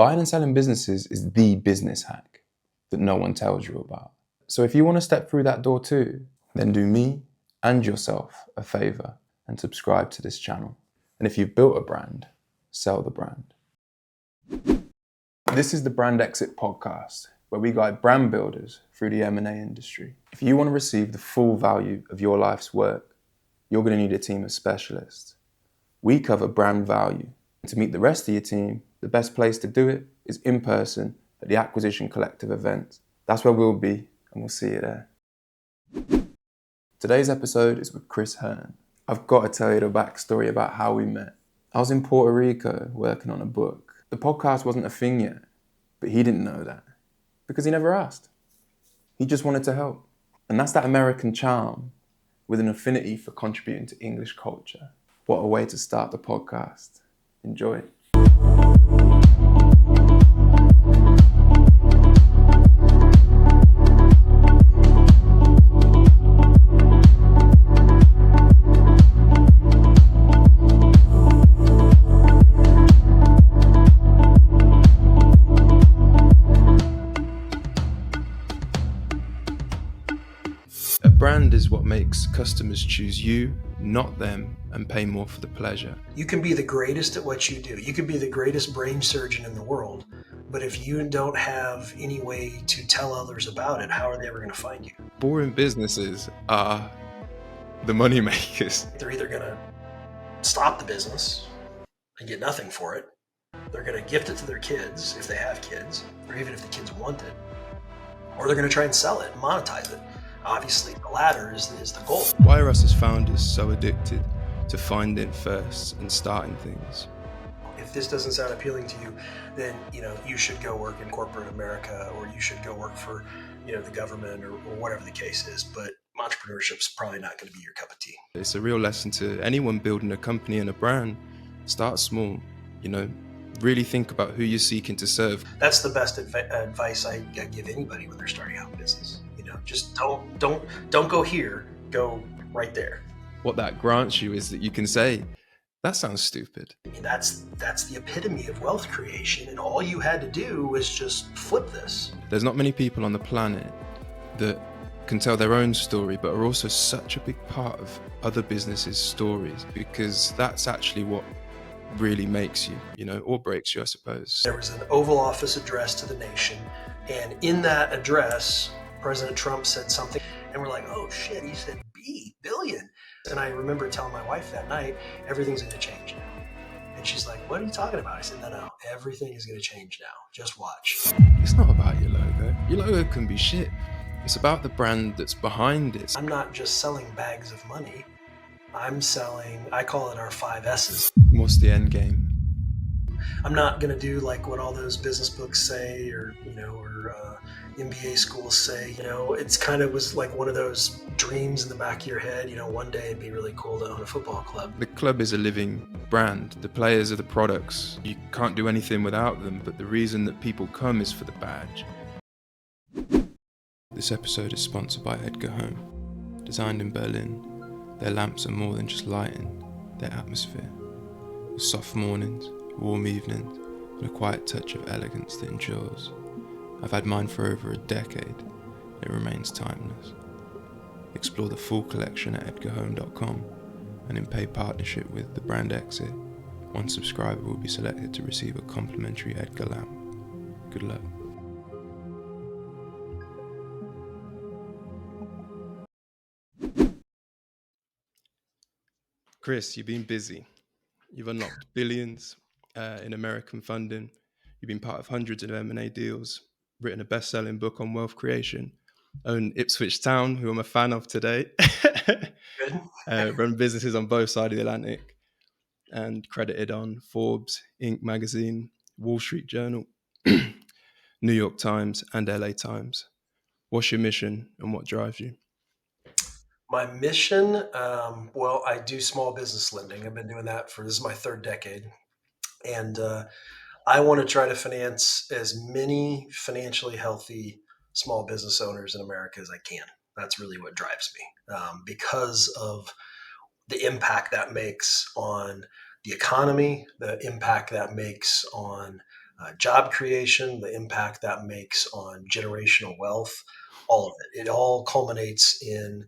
Buying and selling businesses is the business hack that no one tells you about. So if you want to step through that door too, then do me and yourself a favor and subscribe to this channel. And if you've built a brand, sell the brand. This is the Brand Exit Podcast, where we guide brand builders through the M&A industry. If you want to receive the full value of your life's work, you're going to need a team of specialists. We cover brand value. To meet the rest of your team, the best place to do it is in person at the Acquisition Collective event. That's where we'll be, and we'll see you there. Today's episode is with Chris Hurn. I've got to tell you the backstory about how we met. I was in Puerto Rico working on a book. The podcast wasn't a thing yet, but he didn't know that because he never asked. He just wanted to help. And that's that American charm with an affinity for contributing to English culture. What a way to start the podcast. Enjoy. A brand is what makes customers choose you, not them, and pay more for the pleasure. You can be the greatest at what you do. You can be the greatest brain surgeon in the world, but if you don't have any way to tell others about it, how are they ever going to find you? Boring businesses are the money makers. They're either going to stop the business and get nothing for it. They're going to gift it to their kids if they have kids, or even if the kids want it, or they're going to try and sell it and monetize it. Obviously, the latter is the goal. Why are us as founders so addicted to finding firsts and starting things? If this doesn't sound appealing to you, then you should go work in corporate America, or you should go work for the government, or whatever the case is. But entrepreneurship's probably not going to be your cup of tea. It's a real lesson to anyone building a company and a brand. Start small. Really think about who you're seeking to serve. That's the best advice I give anybody when they're starting out a business. Just don't go here, go right there. What that grants you is that you can say, that sounds stupid. That's the epitome of wealth creation, and all you had to do was just flip this. There's not many people on the planet that can tell their own story, but are also such a big part of other businesses' stories, because that's actually what really makes you, or breaks you, I suppose. There was an Oval Office address to the nation, and in that address, President Trump said something, and we're like, oh shit, he said billion. And I remember telling my wife that night, everything's going to change now. And she's like, what are you talking about? I said, no, everything is going to change now. Just watch. It's not about your logo. Your logo can be shit. It's about the brand that's behind it. I'm not just selling bags of money. I'm selling, I call it our 5 S's. What's the end game? I'm not going to do like what all those business books say, or MBA schools say. It's kind of was like one of those dreams in the back of your head. One day it'd be really cool to own a football club. The club is a living brand. The players are the products. You can't do anything without them, but the reason that people come is for the badge. This episode is sponsored by Edgar Home. Designed in Berlin, their lamps are more than just lighting, they're atmosphere. With soft mornings, warm evenings, and a quiet touch of elegance that endures. I've had mine for over a decade. It remains timeless. Explore the full collection at edgarhome.com, and in paid partnership with the Brand Exit, one subscriber will be selected to receive a complimentary Edgar lamp. Good luck. Chris, you've been busy. You've unlocked billions in American funding. You've been part of hundreds of M&A deals, written a best-selling book on wealth creation, own Ipswich Town, who I'm a fan of today, run businesses on both sides of the Atlantic, and credited on Forbes, Inc. magazine, Wall Street Journal, New York Times, and LA Times. What's your mission and what drives you? My mission, I do small business lending. I've been doing that this is my 3rd decade. And I want to try to finance as many financially healthy small business owners in America as I can. That's really what drives me, because of the impact that makes on the economy, the impact that makes on job creation, the impact that makes on generational wealth, all of it. It all culminates in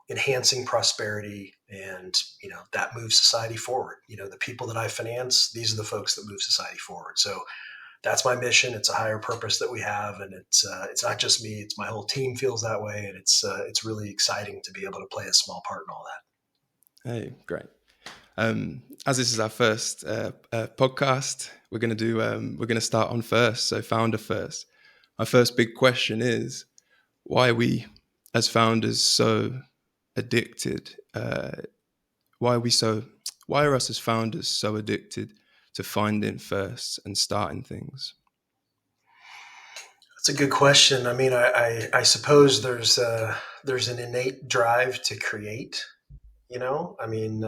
enhancing prosperity, and that moves society forward. The people that I finance, these are the folks that move society forward. So that's my mission. It's a higher purpose that we have, and it's not just me. It's my whole team feels that way, and it's really exciting to be able to play a small part in all that. Hey, great. As this is our first podcast, we're going to start on first. So founder first. My first big question is, why are we as founders so addicted? Why are us as founders so addicted to finding first and starting things? That's a good question. I mean, I suppose there's an innate drive to create. I mean,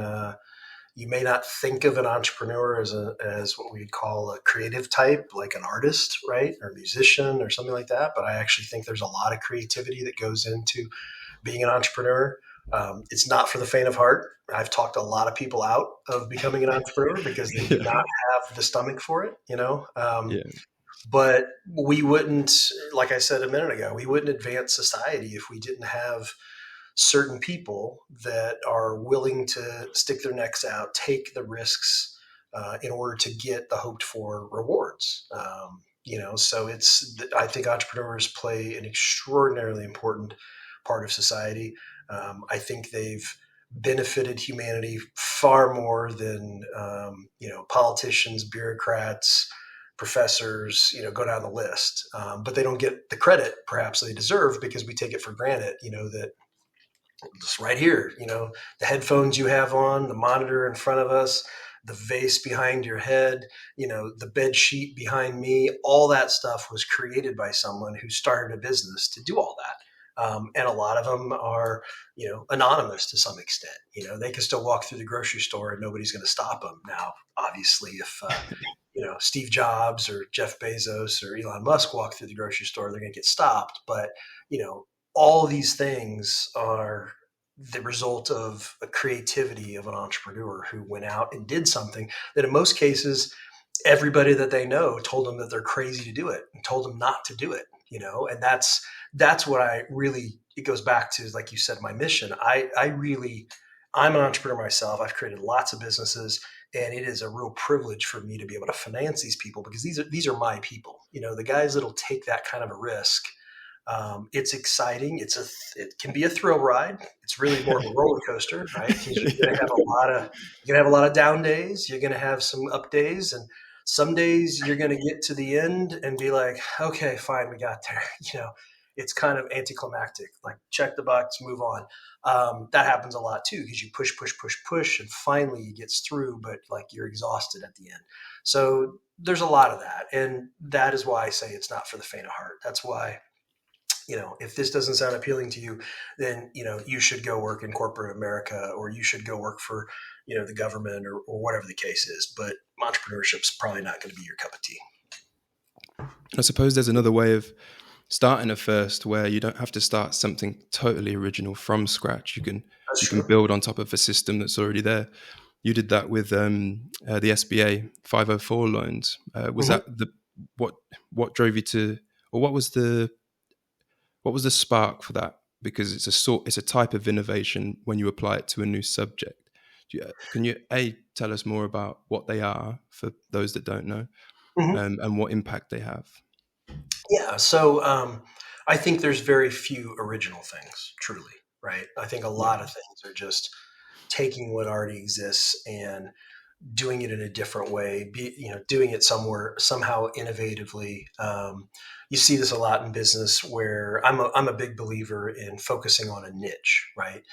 you may not think of an entrepreneur as what we'd call a creative type, like an artist, right, or a musician or something like that. But I actually think there's a lot of creativity that goes into being an entrepreneur. It's not for the faint of heart. I've talked a lot of people out of becoming an entrepreneur because they do not have the stomach for it. Yeah. But we wouldn't, like I said a minute ago, we wouldn't advance society if we didn't have certain people that are willing to stick their necks out, take the risks in order to get the hoped for rewards. So I think entrepreneurs play an extraordinarily important part of society. I think they've benefited humanity far more than politicians, bureaucrats, professors, go down the list. But they don't get the credit perhaps they deserve because we take it for granted, that just right here, the headphones you have on, the monitor in front of us, the vase behind your head, the bed sheet behind me, all that stuff was created by someone who started a business to do all that. And a lot of them are, anonymous to some extent. They can still walk through the grocery store and nobody's going to stop them. Now, obviously, if Steve Jobs or Jeff Bezos or Elon Musk walk through the grocery store, they're going to get stopped. But all of these things are the result of a creativity of an entrepreneur who went out and did something that in most cases everybody that they know told them that they're crazy to do it and told them not to do it, and that's what it goes back to, like you said, my mission. I'm an entrepreneur myself. I've created lots of businesses, and it is a real privilege for me to be able to finance these people because these are my people, the guys that'll take that kind of a risk. It's exciting. It can be a thrill ride. It's really more of a roller coaster, right? You're going to have a lot of down days. You're going to have some up days, and some days you're going to get to the end and be like, okay, fine, we got there. It's kind of anticlimactic. Like check the box, move on. That happens a lot too because you push, and finally it gets through, but like you're exhausted at the end. So there's a lot of that, and that is why I say it's not for the faint of heart. That's why. If this doesn't sound appealing to you, then, you should go work in corporate America, or you should go work for, the government or whatever the case is. But entrepreneurship's probably not going to be your cup of tea. I suppose there's another way of starting a first where you don't have to start something totally original from scratch. You can build on top of a system that's already there. You did that with the SBA 504 loans. Was that what drove you to, or what was the spark for that? Because it's a type of innovation when you apply it to a new subject. Can you tell us more about what they are for those that don't know, and what impact they have? Yeah. So I think there's very few original things, truly, right? I think a lot of things are just taking what already exists and doing it in a different way, doing it somehow innovatively. You see this a lot in business where I'm a big believer in focusing on a niche, right?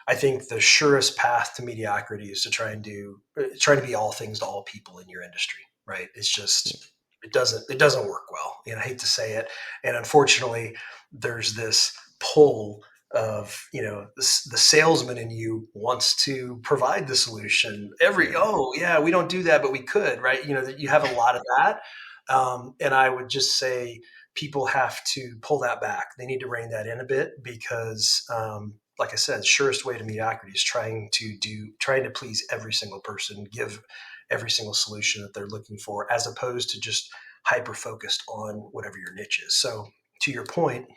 I think the surest path to mediocrity is to try to be all things to all people in your industry, right? It's just, it doesn't work well. And I hate to say it. And unfortunately there's this pull of the salesman in you wants to provide the solution. We don't do that, but we could, right? You have a lot of that, and I would just say people have to pull that back. They need to rein that in a bit because, like I said, surest way to mediocrity is trying to please every single person, give every single solution that they're looking for, as opposed to just hyper focused on whatever your niche is. So to your point,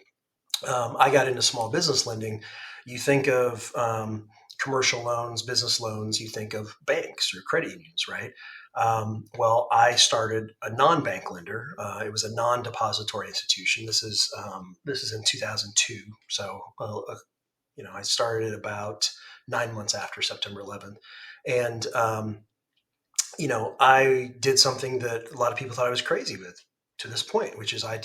I got into small business lending. You think of commercial loans, business loans, you think of banks or credit unions, right? Well, I started a non-bank lender. It was a non-depository institution. This is in 2002. So, I started about 9 months after September 11th, and I did something that a lot of people thought I was crazy with to this point, which is I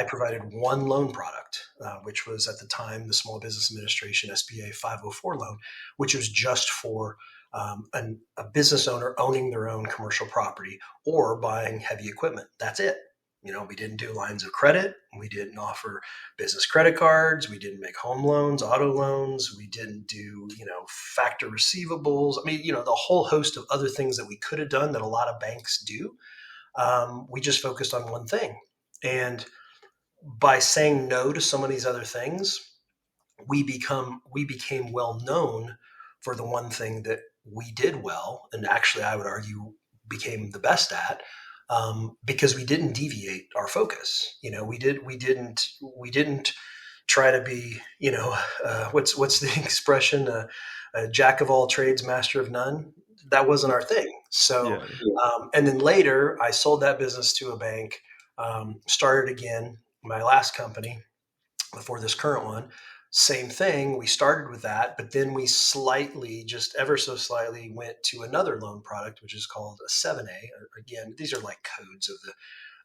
provided one loan product, which was at the time the Small Business Administration SBA 504 loan, which was just for a business owner owning their own commercial property or buying heavy equipment. That's it. We didn't do lines of credit. We didn't offer business credit cards. We didn't make home loans, auto loans. We didn't do, factor receivables. I mean, the whole host of other things that we could have done that a lot of banks do. We just focused on one thing. And by saying no to some of these other things, we became well known for the one thing that we did well, and actually I would argue became the best at, because we didn't deviate our focus. We didn't try to be, what's the expression, a jack of all trades, master of none. That wasn't our thing. So, and then later I sold that business to a bank, started again, my last company before this current one. Same thing. We started with that, but then we slightly, just ever so slightly, went to another loan product, which is called a 7A. Again, these are like codes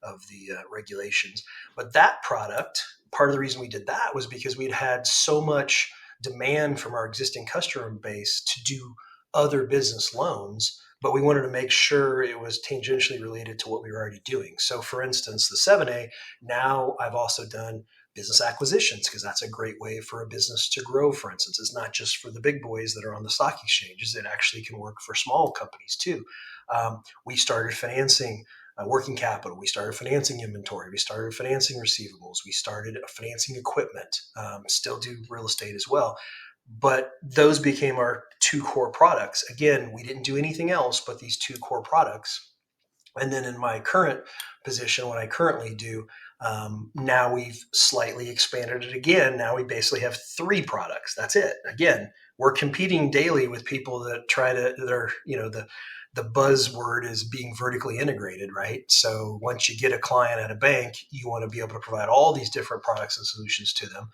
of the regulations. But that product, part of the reason we did that was because we'd had so much demand from our existing customer base to do other business loans, but we wanted to make sure it was tangentially related to what we were already doing. So, for instance, the 7A, now I've also done business acquisitions, because that's a great way for a business to grow. For instance, it's not just for the big boys that are on the stock exchanges. It actually can work for small companies too. We started financing working capital. We started financing inventory. We started financing receivables. We started financing equipment. Still do real estate as well. But those became our two core products. Again, we didn't do anything else but these two core products. And then in my current position, what I currently do, now we've slightly expanded it again. Now we basically have three products. That's it. Again, we're competing daily with people that the buzzword is being vertically integrated, right? So once you get a client at a bank, you want to be able to provide all these different products and solutions to them.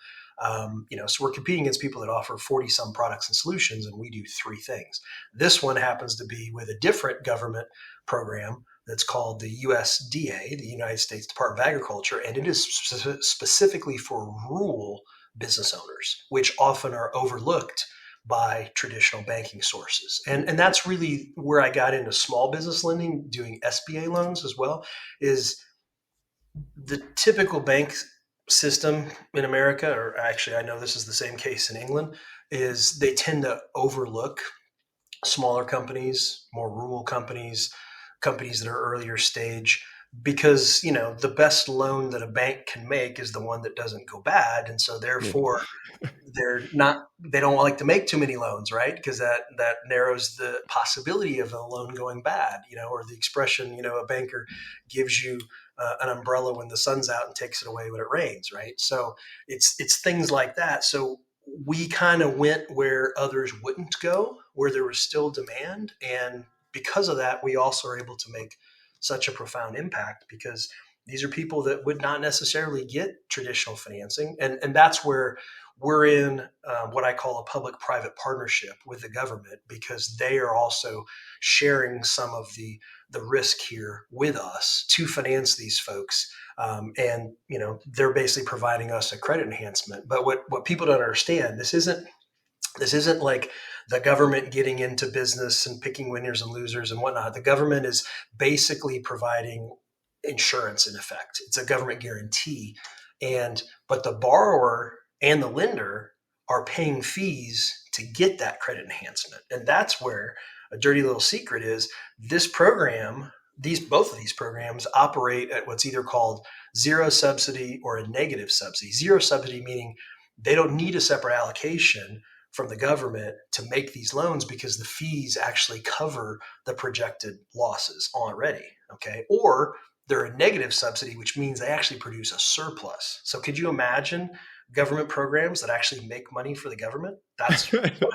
So we're competing against people that offer 40 some products and solutions, and we do three things. This one happens to be with a different government program that's called the USDA, the United States Department of Agriculture, and it is specifically for rural business owners, which often are overlooked by traditional banking sources. And that's really where I got into small business lending, doing SBA loans as well, is the typical bank system in America, or actually I know this is the same case in England, is they tend to overlook smaller companies, more rural companies that are earlier stage, because the best loan that a bank can make is the one that doesn't go bad, and so therefore they don't like to make too many loans, right? Because that narrows the possibility of a loan going bad, or the expression, a banker gives you an umbrella when the sun's out and takes it away when it rains, right? So it's things like that. So we kind of went where others wouldn't go, where there was still demand. And because of that, we also are able to make such a profound impact, because these are people that would not necessarily get traditional financing. And that's where we're in what I call a public-private partnership with the government, because they are also sharing some of the risk here with us to finance these folks. And they're basically providing us a credit enhancement. But what people don't understand, this isn't like the government getting into business and picking winners and losers and whatnot. The government is basically providing insurance in effect. It's a government guarantee. But the borrower and the lender are paying fees to get that credit enhancement. And that's where a dirty little secret is. This program, both of these programs operate at what's either called zero subsidy or a negative subsidy. Zero subsidy meaning they don't need a separate allocation, from the government to make these loans because the fees actually cover the projected losses already. Okay. Or they're a negative subsidy, which means they actually produce a surplus. So could you imagine government programs that actually make money for the government? That's what I do.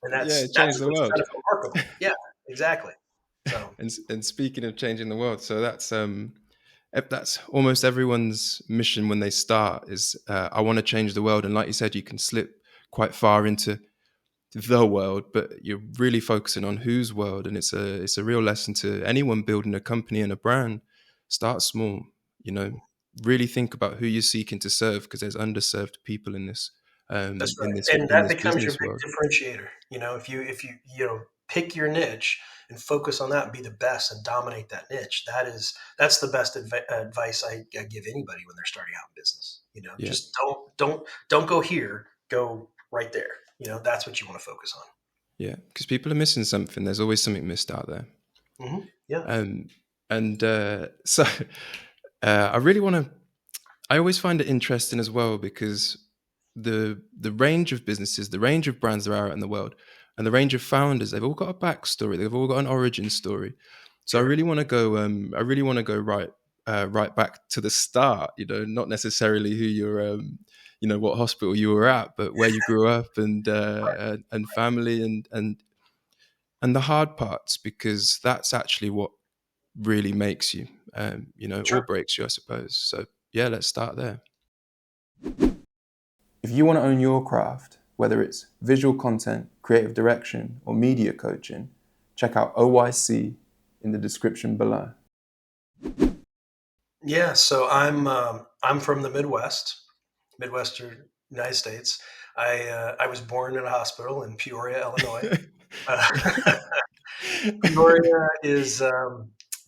And Yeah, it that's changed the what's world. kind of remarkable. Yeah, exactly. So And speaking of changing the world, so that's almost everyone's mission when they start is I want to change the world. And like you said, you can slip quite far into the world, but you're really focusing on whose world. And it's a real lesson to anyone building a company and a brand. Start small, you know, really think about who you're seeking to serve, because there's underserved people in this that's in right. this And in that this becomes your business big world. differentiator. If you pick your niche and focus on that and be the best and dominate that niche, that's the best advice I give anybody when they're starting out in business. Yeah, Just don't go here, go right there. That's what you want to focus on. yeah, because people are missing something. There's always something missed out there. Yeah, Um, and so I really want to. I always find it interesting as well, because the range of businesses, the range of brands there are out in the world, and the range of founders, they've all got a backstory. They've all got an origin story. So I sure. really want to go. I really want to go right back to the start. Not necessarily who you're. What hospital you were at, but where you grew up, and family, and the hard parts, because that's actually what really makes you, or Sure. breaks you, I suppose. So yeah, let's start there. If you want to own your craft, whether it's visual content, creative direction, or media coaching, check out OYC in the description below. Yeah. So I'm from the Midwestern United States. I was born in a hospital in Peoria, Illinois. Uh, Peoria is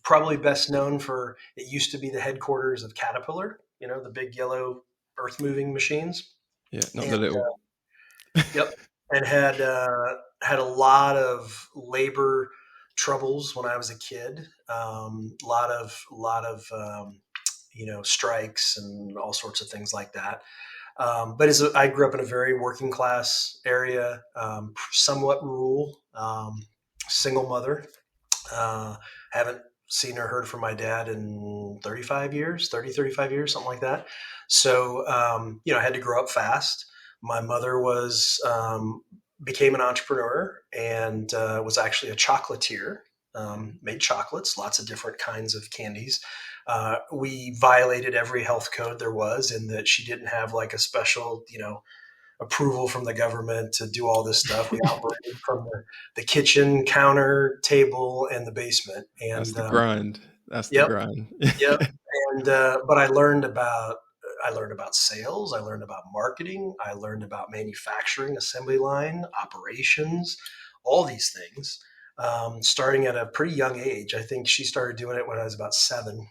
probably best known for it used to be the headquarters of Caterpillar, the big yellow earth moving machines. Yeah, not And the little. yep, and had a lot of labor troubles when I was a kid. A lot of strikes and all sorts of things like that. But I grew up in a very working class area, somewhat rural, single mother. Haven't seen or heard from my dad in 35 years, 35 years, something like that. So, I had to grow up fast. My mother became an entrepreneur and was actually a chocolatier, made chocolates, lots of different kinds of candies. We violated every health code there was in that she didn't have like a special, approval from the government to do all this stuff. We operated from the kitchen, counter, table, and the basement. That's And the grind. That's the yep, grind. yep. And but I learned about sales. I learned about marketing. I learned about manufacturing, assembly line, operations, all these things. Starting at a pretty young age. I think she started doing it when I was about 7,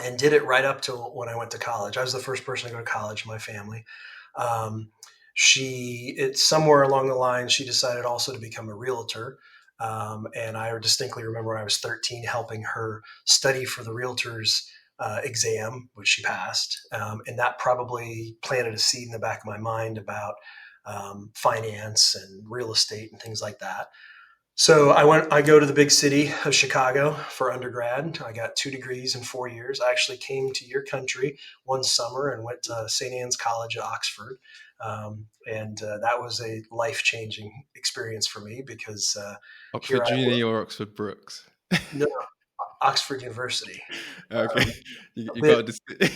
and did it right up till when I went to college. I was the first person to go to college in my family. Um, it's somewhere along the line, she decided also to become a realtor. And I distinctly remember when I was 13 helping her study for the realtor's exam, which she passed. And that probably planted a seed in the back of my mind about finance and real estate and things like that. So I go to the big city of Chicago for undergrad. I got 2 degrees in 4 years. I actually came to your country one summer and went to St. Anne's College at Oxford. And that was a life-changing experience for me because here Oxford I was, Uni or Oxford Brooks? no, Oxford University, Okay, a you bit, got to.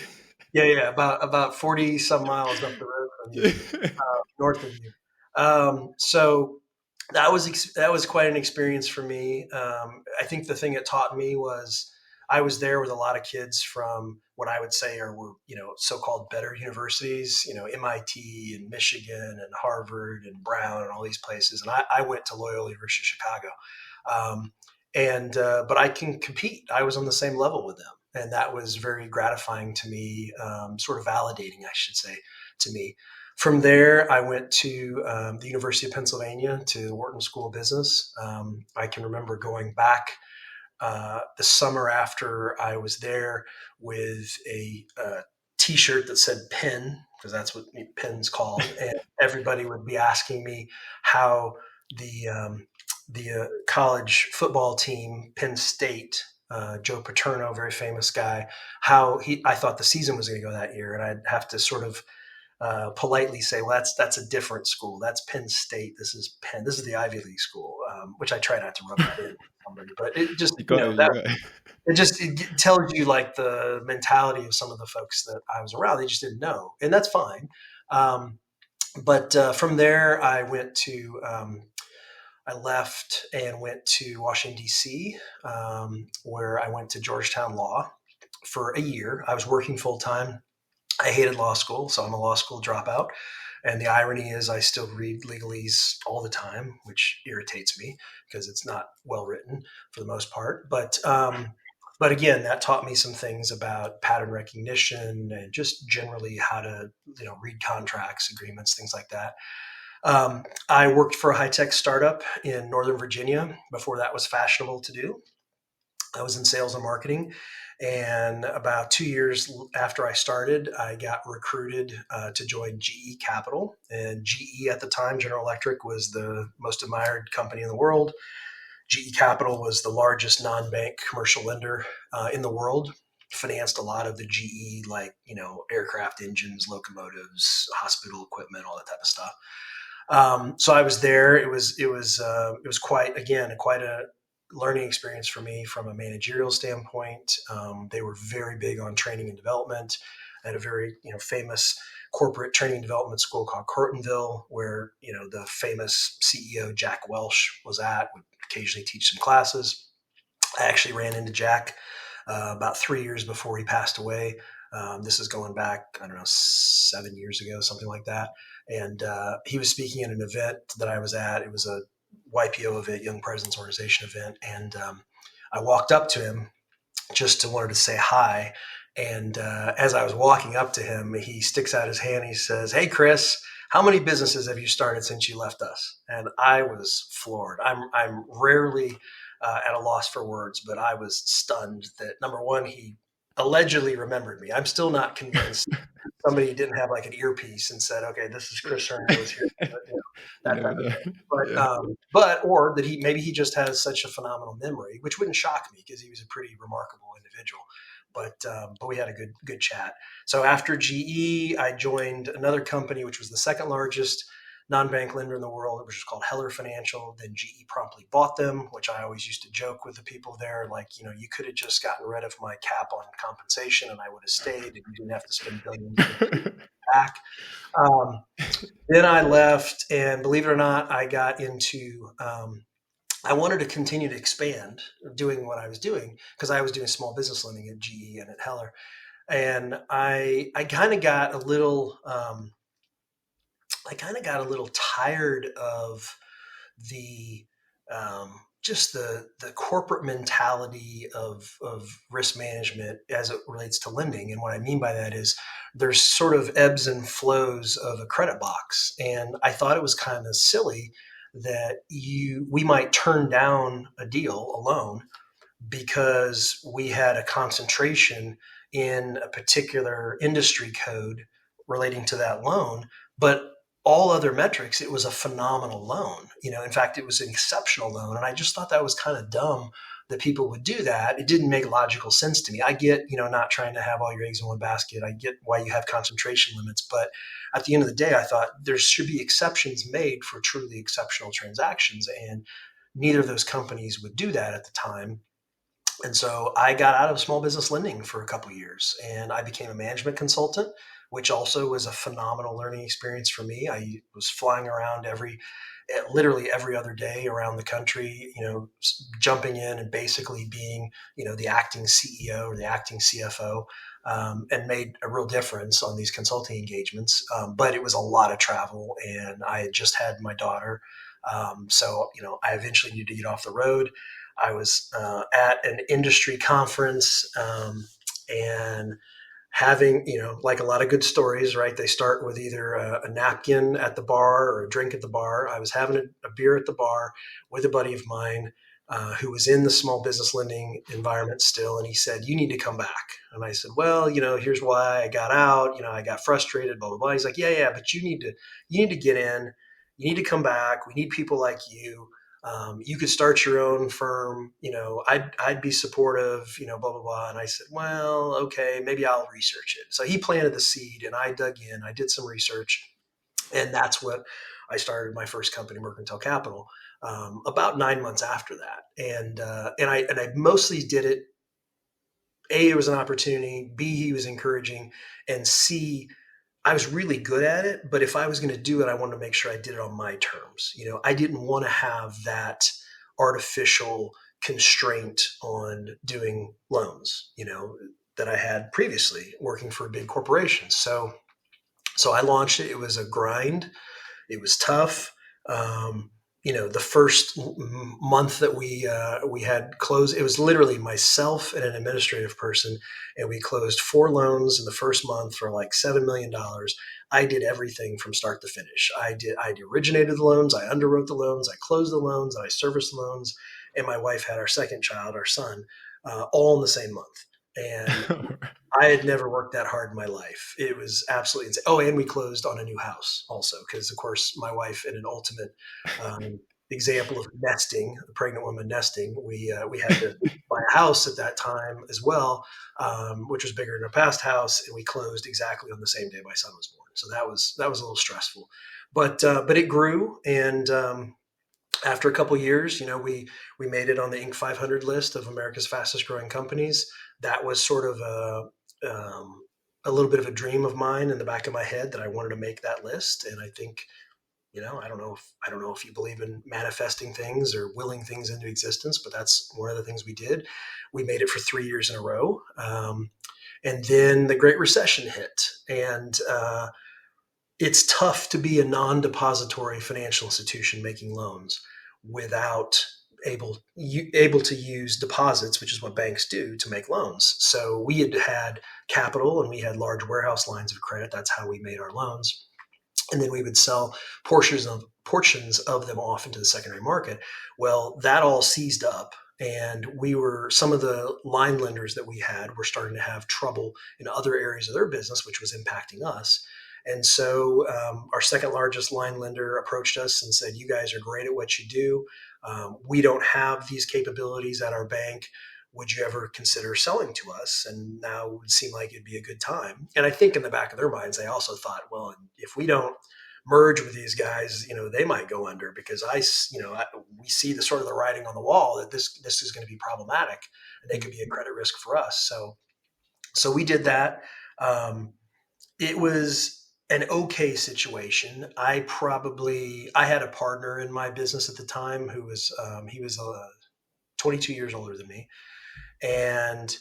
yeah, about 40 some miles up the road from you, north of you. So that was quite an experience for me. I think the thing it taught me was I was there with a lot of kids from what I would say were so-called better universities, MIT and Michigan and Harvard and Brown and all these places, and I went to Loyola University of Chicago, and but I can compete. I was on the same level with them, and that was very gratifying to me, sort of validating, I should say, to me. From there, I went to the University of Pennsylvania to the Wharton School of Business. I can remember going back the summer after I was there with a T-shirt that said Penn, because that's what Penn's called, and everybody would be asking me how the college football team, Penn State, Joe Paterno, very famous guy, I thought the season was going to go that year, and I'd have to sort of politely say, well, that's a different school. That's Penn State. This is Penn. This is the Ivy League school, which I try not to rub that in somebody, but it just, it tells you like the mentality of some of the folks that I was around. They just didn't know, and that's fine. But from there, I left and went to Washington, D.C., where I went to Georgetown Law for a year. I was working full time. I hated law school, so I'm a law school dropout. And the irony is I still read legalese all the time, which irritates me because it's not well written for the most part. But again, that taught me some things about pattern recognition and just generally how to read contracts, agreements, things like that. I worked for a high-tech startup in Northern Virginia before that was fashionable to do. I was in sales and marketing. And about 2 years after I started, I got recruited to join GE Capital. And GE at the time, General Electric, was the most admired company in the world. GE Capital was the largest non-bank commercial lender in the world, financed a lot of the GE, aircraft engines, locomotives, hospital equipment, all that type of stuff. So I was there. It was quite a learning experience for me from a managerial standpoint. They were very big on training and development. I had a very famous corporate training and development school called Cortonville, where the famous CEO Jack Welch was at. Would occasionally teach some classes. I actually ran into Jack about 3 years before he passed away. This is going back, I don't know, 7 years ago, something like that. And he was speaking at an event that I was at. It was a YPO event, Young Presidents Organization event. And I walked up to him just wanted to say hi. And as I was walking up to him, he sticks out his hand. He says, "Hey, Chris, how many businesses have you started since you left us?" And I was floored. I'm rarely at a loss for words, but I was stunned that, number one, he allegedly remembered me. I'm still not convinced somebody didn't have like an earpiece and said, "Okay, this is Chris Hurn who was here." That type of thing. But or that maybe he just has such a phenomenal memory, which wouldn't shock me because he was a pretty remarkable individual. But we had a good chat. So after GE, I joined another company, which was the second largest non-bank lender in the world, which was called Heller Financial. Then GE promptly bought them, which I always used to joke with the people there, like, you could have just gotten rid of my cap on compensation and I would have stayed and you didn't have to spend billions back. Then I left, and believe it or not, I got into I wanted to continue to expand doing what I was doing because I was doing small business lending at GE and at Heller. And I kind of got a little tired of the just the corporate mentality of risk management as it relates to lending. And what I mean by that is there's sort of ebbs and flows of a credit box. And I thought it was kind of silly that we might turn down a deal, a loan, because we had a concentration in a particular industry code relating to that loan. But all other metrics, it was a phenomenal loan. In fact, it was an exceptional loan. And I just thought that was kind of dumb that people would do that. It didn't make logical sense to me. I get, not trying to have all your eggs in one basket. I get why you have concentration limits. But at the end of the day, I thought there should be exceptions made for truly exceptional transactions. And neither of those companies would do that at the time. And so I got out of small business lending for a couple of years, and I became a management consultant, which also was a phenomenal learning experience for me. I was flying around literally every other day around the country, jumping in and basically being, the acting CEO or the acting CFO, and made a real difference on these consulting engagements. But it was a lot of travel, and I had just had my daughter. So I eventually needed to get off the road. I was at an industry conference and having, like a lot of good stories, right? They start with either a napkin at the bar or a drink at the bar. I was having a beer at the bar with a buddy of mine. who was in the small business lending environment still. And he said, "You need to come back." And I said, "Well, here's why I got out. I got frustrated, blah, blah, blah." He's like, "Yeah, but you need to get in. You need to come back. We need people like you. You could start your own firm. I'd be supportive, blah, blah, blah." And I said, "Well, okay, maybe I'll research it." So he planted the seed and I dug in, I did some research, and that's what I started my first company, Mercantile Capital, about 9 months after that. And I mostly did it. A, it was an opportunity. B, he was encouraging, and C, I was really good at it. But if I was going to do it, I wanted to make sure I did it on my terms. I didn't want to have that artificial constraint on doing loans, that I had previously working for a big corporation. So I launched it. It was a grind. It was tough. The first month that we had closed, it was literally myself and an administrative person, and we closed 4 loans in the first month for like $7 million. I did everything from start to finish. I originated the loans, I underwrote the loans, I closed the loans, and I serviced the loans. And my wife had our second child, our son, all in the same month. And I had never worked that hard in my life. It was absolutely insane. Oh, and we closed on a new house also, because of course my wife, in an ultimate um, example of nesting, a pregnant woman nesting, we had to buy a house at that time as well, which was bigger than our past house, and we closed exactly on the same day my son was born. So that was a little stressful, but it grew, and after a couple of years, we made it on the Inc. 500 list of America's fastest growing companies. That was sort of a little bit of a dream of mine in the back of my head, that I wanted to make that list. And I think, I don't know if you believe in manifesting things or willing things into existence, but that's one of the things we did. We made it for 3 years in a row, and then the Great Recession hit, and it's tough to be a non-depository financial institution making loans without able to use deposits, which is what banks do, to make loans. So we had capital and we had large warehouse lines of credit. That's how we made our loans. And then we would sell portions of them off into the secondary market. Well, that all seized up, and some of the line lenders that we had were starting to have trouble in other areas of their business, which was impacting us. And so our second largest line lender approached us and said, "You guys are great at what you do. We don't have these capabilities at our bank. Would you ever consider selling to us?" And now would seem like it'd be a good time. And I think in the back of their minds, they also thought, well, if we don't merge with these guys, they might go under, because we see the sort of the writing on the wall that this is going to be problematic, and they could be a credit risk for us. So we did that. It was an okay situation. I had a partner in my business at the time who was he was 22 years older than me, and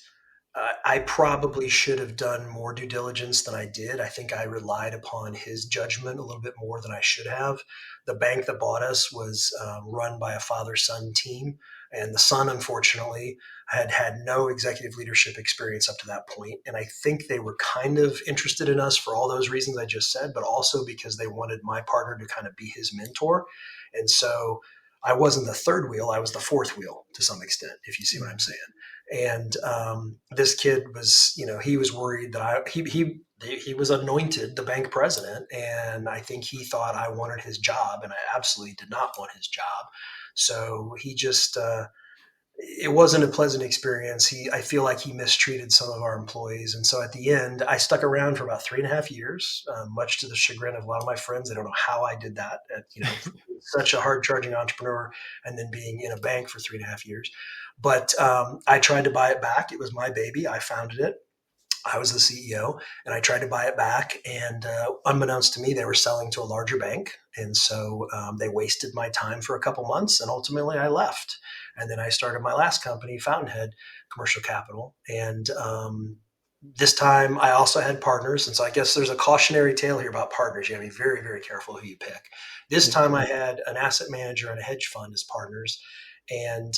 I probably should have done more due diligence than I did. I think I relied upon his judgment a little bit more than I should have. The bank that bought us was run by a father-son team, and the son, unfortunately, had had no executive leadership experience up to that point. And I think they were kind of interested in us for all those reasons I just said, but also because they wanted my partner to kind of be his mentor. And so I wasn't the third wheel, I was the fourth wheel to some extent, if you see what I'm saying. And this kid was, he was worried that he was anointed the bank president, and I think he thought I wanted his job, and I absolutely did not want his job. So he just it wasn't a pleasant experience. I feel like he mistreated some of our employees, and so at the end, I stuck around for about 3.5 years, much to the chagrin of a lot of my friends. I don't know how I did that. Such a hard charging entrepreneur, and then being in a bank for 3.5 years. But I tried to buy it back. It was my baby. I founded it. I was the CEO, and I tried to buy it back. And unbeknownst to me, they were selling to a larger bank. And so they wasted my time for a couple months, and ultimately I left. And then I started my last company, Fountainhead Commercial Capital. And this time I also had partners. And so I guess there's a cautionary tale here about partners. You have to be very, very careful who you pick. This time I had an asset manager and a hedge fund as partners. And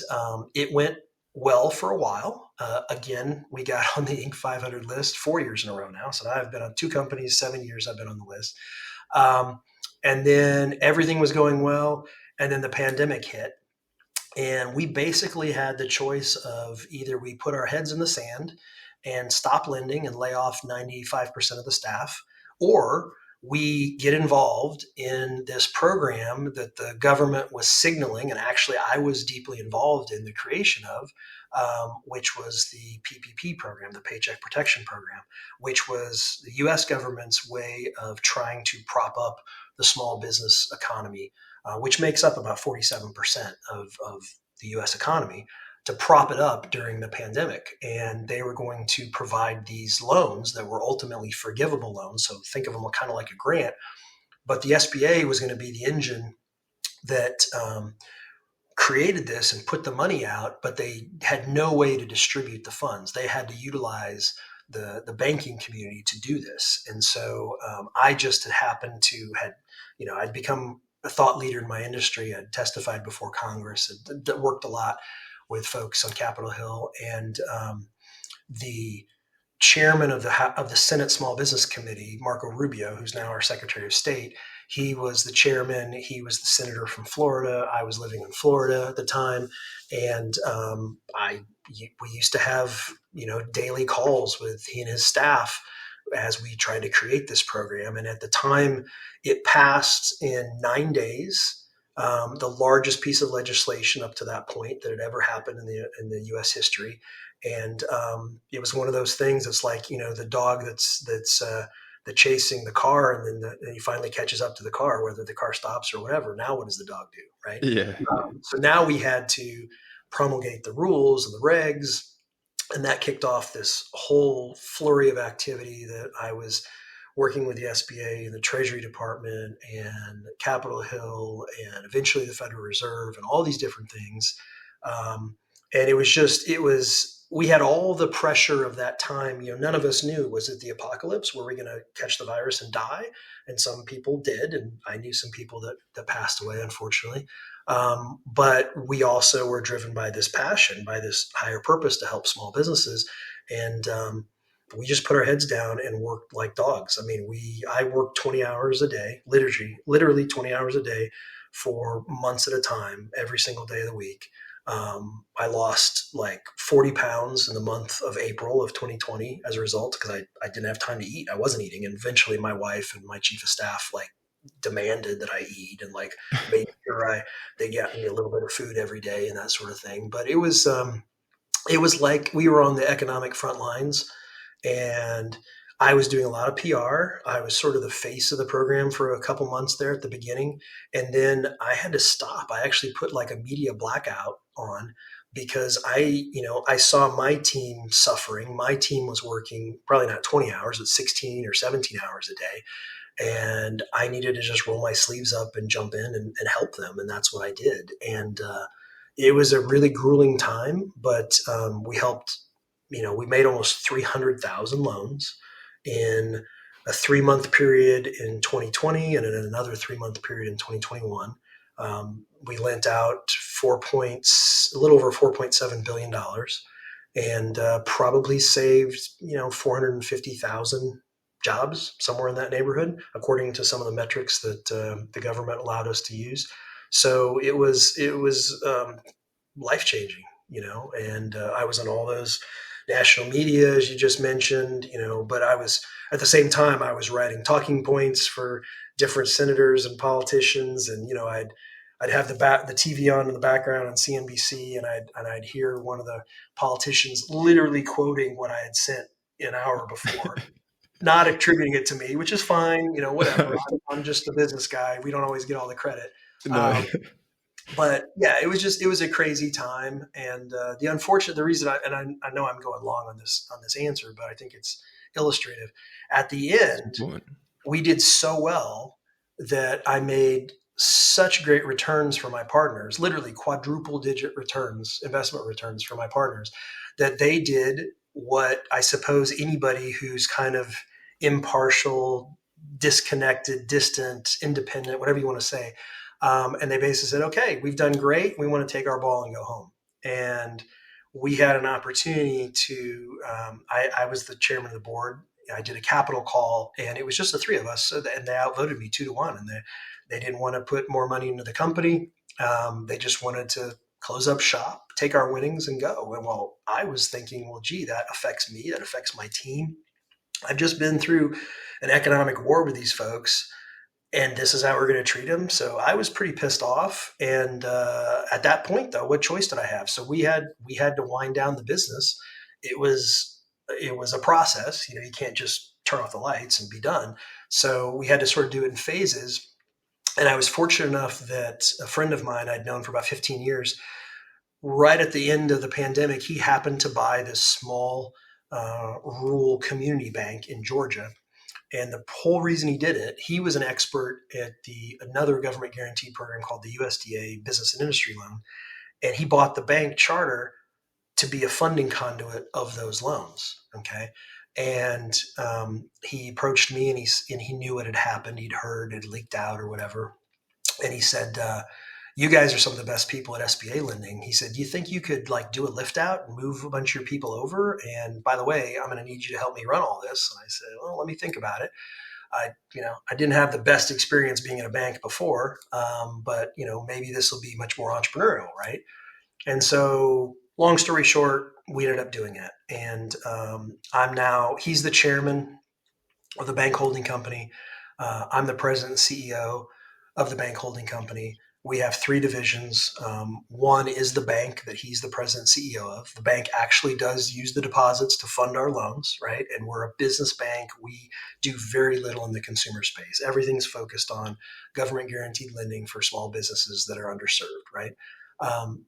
it went well for a while. Again, we got on the Inc. 500 list 4 years in a row now. So I've been on 2 companies, 7 years I've been on the list. And then everything was going well. And then the pandemic hit. And we basically had the choice of either we put our heads in the sand and stop lending and lay off 95% of the staff, or we get involved in this program that the government was signaling, and actually I was deeply involved in the creation of, which was the PPP program, the Paycheck Protection Program, which was the US government's way of trying to prop up the small business economy, which makes up about 47% of the US economy, to prop it up during the pandemic. And they were going to provide these loans that were ultimately forgivable loans. So think of them kind of like a grant. But the SBA was going to be the engine that created this and put the money out, but they had no way to distribute the funds. They had to utilize the banking community to do this. And so I just had happened to I'd become a thought leader in my industry. I'd testified before Congress and worked a lot with folks on Capitol Hill. And the chairman of the Senate Small Business Committee, Marco Rubio, who's now our Secretary of State, he was the chairman. He was the senator from Florida. I was living in Florida at the time, and we used to have daily calls with he and his staff as we tried to create this program. And at the time, it passed in 9 days. The largest piece of legislation up to that point that had ever happened in the U.S. history. And it was one of those things that's like, the dog that's chasing the car, and then he finally catches up to the car, whether the car stops or whatever. Now what does the dog do, right? Yeah. So now we had to promulgate the rules and the regs, and that kicked off this whole flurry of activity that I was working with the SBA and the Treasury Department and Capitol Hill and eventually the Federal Reserve and all these different things. And we had all the pressure of that time. None of us knew, was it the apocalypse? Were we going to catch the virus and die? And some people did. And I knew some people that passed away, unfortunately. But we also were driven by this passion, by this higher purpose to help small businesses. And we just put our heads down and worked like dogs. I mean, I worked 20 hours a day, literally 20 hours a day for months at a time, every single day of the week. I lost like 40 pounds in the month of April of 2020 as a result, because I didn't have time to eat. I wasn't eating. And eventually my wife and my chief of staff demanded that I eat and made sure they got me a little bit of food every day and that sort of thing. But it was like we were on the economic front lines, and I was doing a lot of PR. I was sort of the face of the program for a couple months there at the beginning. And then I had to stop. I actually put a media blackout on, because I saw my team suffering. My team was working probably not 20 hours, but 16 or 17 hours a day. And I needed to just roll my sleeves up and jump in and help them. And that's what I did. And it was a really grueling time, but we helped, we made almost 300,000 loans in a 3-month period in 2020 and in another 3-month period in 2021. We lent out a little over $4.7 billion, and probably saved 450,000 jobs, somewhere in that neighborhood, according to some of the metrics that the government allowed us to use. So it was life changing, and I was on all those national media, as you just mentioned, but at the same time, I was writing talking points for different senators and politicians. And, I'd have the TV on in the background on CNBC, and I'd hear one of the politicians literally quoting what I had sent an hour before, not attributing it to me, which is fine, whatever. I'm just a business guy. We don't always get all the credit. No. But yeah, it was a crazy time. And the reason I know I'm going long on this answer, but I think it's illustrative. At the end, we did so well that I made such great returns for my partners, literally quadruple digit returns, investment returns for my partners, that they did what I suppose anybody who's kind of impartial, disconnected, distant, independent, whatever you want to say. And they basically said, okay, we've done great. We want to take our ball and go home. And we had an opportunity to, I was the chairman of the board. I did a capital call, and it was just the three of us. And they outvoted me 2-1. And they didn't want to put more money into the company. They just wanted to close up shop, take our winnings and go. And well, I was thinking, well, gee, that affects me, that affects my team. I've just been through an economic war with these folks, and this is how we're going to treat them. So I was pretty pissed off. And at that point, though, what choice did I have? So we had to wind down the business. It was a process. You can't just turn off the lights and be done. So we had to sort of do it in phases. And I was fortunate enough that a friend of mine I'd known for about 15 years, right at the end of the pandemic, he happened to buy this small rural community bank in Georgia. And the whole reason he did it, he was an expert at another government guaranteed program called the USDA Business and Industry Loan. And he bought the bank charter to be a funding conduit of those loans. Okay. And he approached me, and he knew what had happened. He'd heard it leaked out or whatever. And he said, you guys are some of the best people at SBA lending. He said, do you think you could do a lift out and move a bunch of your people over? And by the way, I'm going to need you to help me run all this. And I said, well, let me think about it. I didn't have the best experience being in a bank before, but maybe this will be much more entrepreneurial, right? And so, long story short, we ended up doing it. And he's the chairman of the bank holding company. I'm the president and CEO of the bank holding company. We have three divisions. One is the bank that he's the president and CEO of. The bank actually does use the deposits to fund our loans, right? And we're a business bank. We do very little in the consumer space. Everything's focused on government guaranteed lending for small businesses that are underserved, right?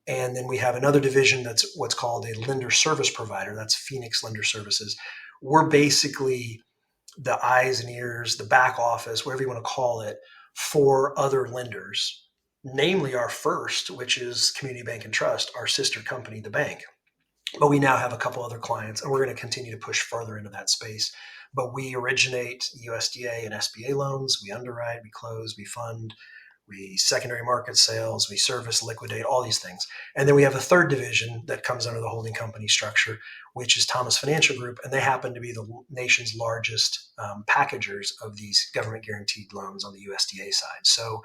And then we have another division that's what's called a lender service provider. That's Phoenix Lender Services. We're basically the eyes and ears, the back office, whatever you want to call it, for other lenders, namely our first, which is Community Bank and Trust, our sister company, the bank. But we now have a couple other clients, and we're going to continue to push further into that space. But we originate USDA and SBA loans. We underwrite, we close, we fund, we secondary market sales, we service, liquidate, all these things. And then we have a third division that comes under the holding company structure, which is Thomas Financial Group. And they happen to be the nation's largest packagers of these government guaranteed loans on the USDA side. So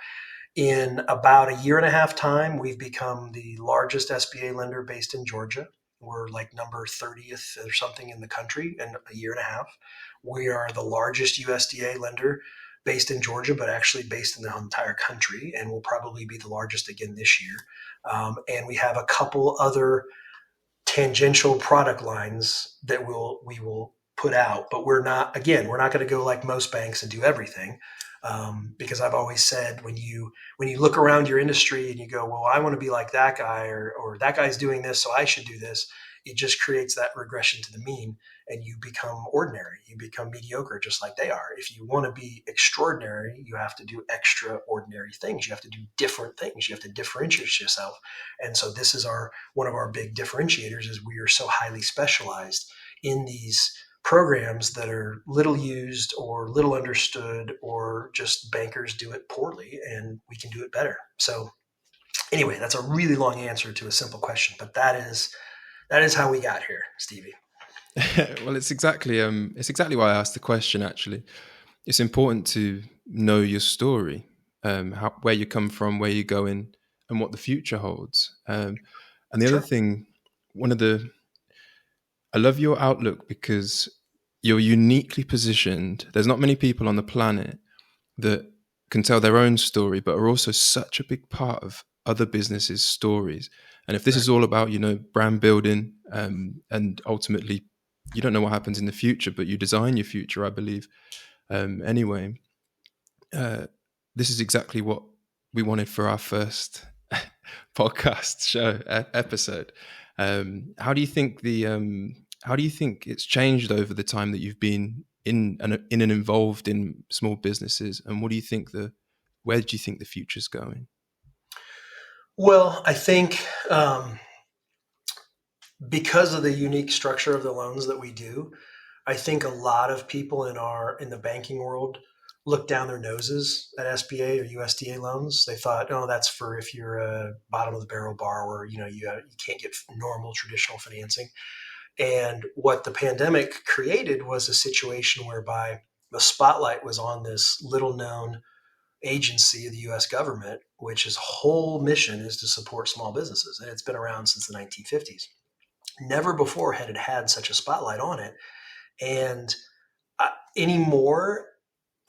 in about a year and a half time, we've become the largest SBA lender based in Georgia. We're number 30th or something in the country in a year and a half. We are the largest USDA lender based in Georgia, but actually based in the entire country, and will probably be the largest again this year. And we have a couple other tangential product lines that we will put out, but we're not going to go like most banks and do everything. Because I've always said, when you look around your industry and you go, well, I want to be like that guy, or that guy's doing this, so I should do this, it just creates that regression to the mean, and you become ordinary. You become mediocre, just like they are. If you want to be extraordinary, you have to do extraordinary things. You have to do different things. You have to differentiate yourself. And so this is one of our big differentiators, is we are so highly specialized in these programs that are little used or little understood, or just bankers do it poorly, and we can do it better. So anyway, that's a really long answer to a simple question, but that is how we got here, Stevie. Well, it's exactly why I asked the question. Actually, it's important to know your story, where you come from, where you're going, and what the future holds. And the other thing, I love your outlook, because you're uniquely positioned. There's not many people on the planet that can tell their own story, but are also such a big part of other businesses' stories. And if this is all about, brand building, and ultimately, you don't know what happens in the future, but you design your future, I believe. Anyway, this is exactly what we wanted for our first podcast show episode. How do you think it's changed over the time that you've been in and involved in small businesses? And where do you think the future's going? Well, I think because of the unique structure of the loans that we do, I think a lot of people in the banking world look down their noses at SBA or USDA loans. They thought, oh, that's for if you're a bottom of the barrel borrower, you can't get normal traditional financing. And what the pandemic created was a situation whereby the spotlight was on this little known agency of the US government, which his whole mission is to support small businesses. And it's been around since the 1950s. Never before had it had such a spotlight on it. And anymore,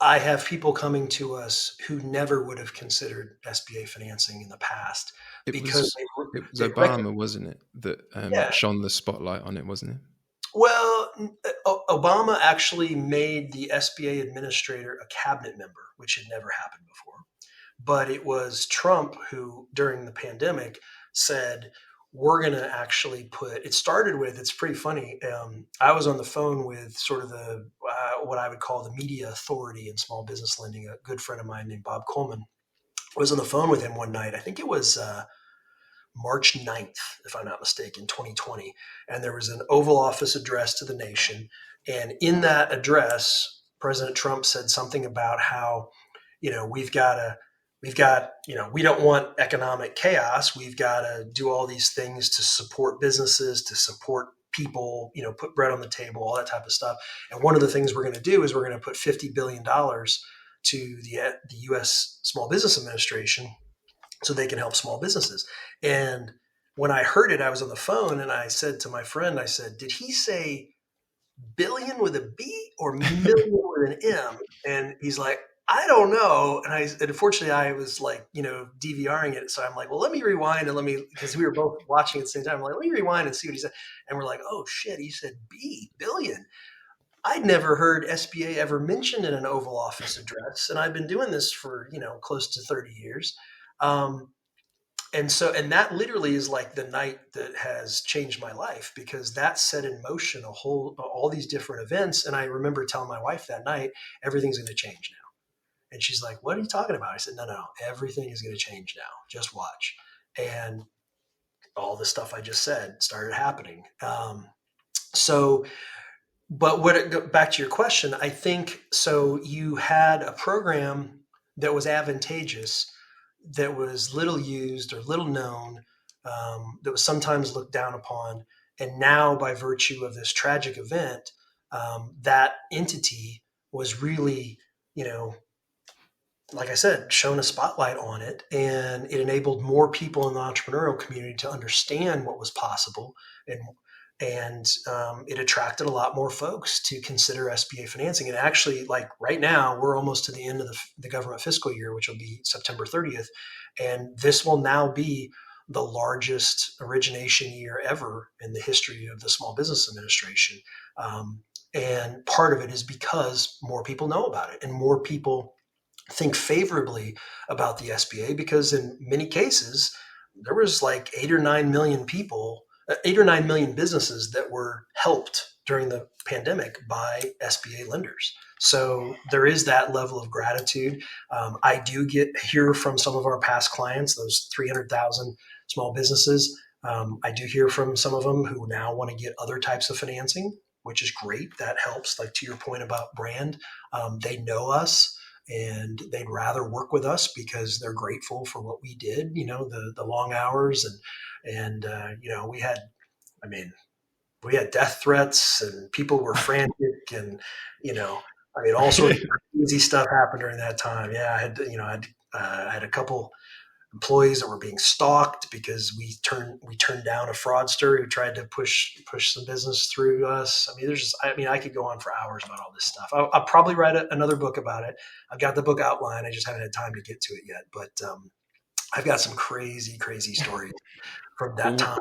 I have people coming to us who never would have considered SBA financing in the past It because was it was they recognize. Obama, wasn't it, that Yeah. shone the spotlight on it, wasn't it? Well, Obama actually made the SBA administrator a cabinet member, which had never happened before. But it was Trump who, during the pandemic, said, we're going to actually put, it started with, it's pretty funny. I was on the phone with sort of the, what I would call the media authority in small business lending. A good friend of mine named Bob Coleman. I was on the phone with him one night. I think it was March 9th, if I'm not mistaken, 2020. And there was an Oval Office address to the nation. And in that address, President Trump said something about how, we've got, we don't want economic chaos. We've got to do all these things to support businesses, to support people, put bread on the table, all that type of stuff. And one of the things we're going to do is we're going to put $50 billion to the U.S. Small Business Administration so they can help small businesses. And when I heard it, I was on the phone and I said to my friend, I said, did he say billion with a B or million with an M? And he's like, I don't know. And unfortunately I was like, DVRing it. So I'm like, well, let me rewind and because we were both watching at the same time. I'm like, let me rewind and see what he said. And we're like, oh shit, he said B, billion. I'd never heard SBA ever mentioned in an Oval Office address. And I've been doing this for, close to 30 years. And that literally is like the night that has changed my life, because that set in motion all these different events. And I remember telling my wife that night, everything's going to change now. And she's like, what are you talking about? I said, no, everything is going to change now. Just watch. And all the stuff I just said started happening. But back to your question, I think, so you had a program that was advantageous, that was little used or little known, that was sometimes looked down upon. And now, by virtue of this tragic event, that entity was really, like I said, shown a spotlight on it, and it enabled more people in the entrepreneurial community to understand what was possible, and it attracted a lot more folks to consider SBA financing. And actually, like right now, we're almost to the end of the government fiscal year, which will be September 30th, and this will now be the largest origination year ever in the history of the Small Business Administration. And part of it is because more people know about it, and more people think favorably about the SBA, because in many cases there was like 8 or 9 million businesses that were helped during the pandemic by SBA lenders. So there is that level of gratitude. I do hear from some of our past clients, those 300,000 small businesses. I do hear from some of them who now want to get other types of financing, which is great. That helps. Like to your point about brand, they know us, and they'd rather work with us because they're grateful for what we did, the long hours. And we had death threats, and people were frantic, and, all sorts of crazy stuff happened during that time. Yeah. I had a couple employees that were being stalked because we turned down a fraudster who tried to push some business through us. I could go on for hours about all this stuff. I'll probably write another book about it. I've got the book outline. I just haven't had time to get to it yet, but I've got some crazy stories from that time.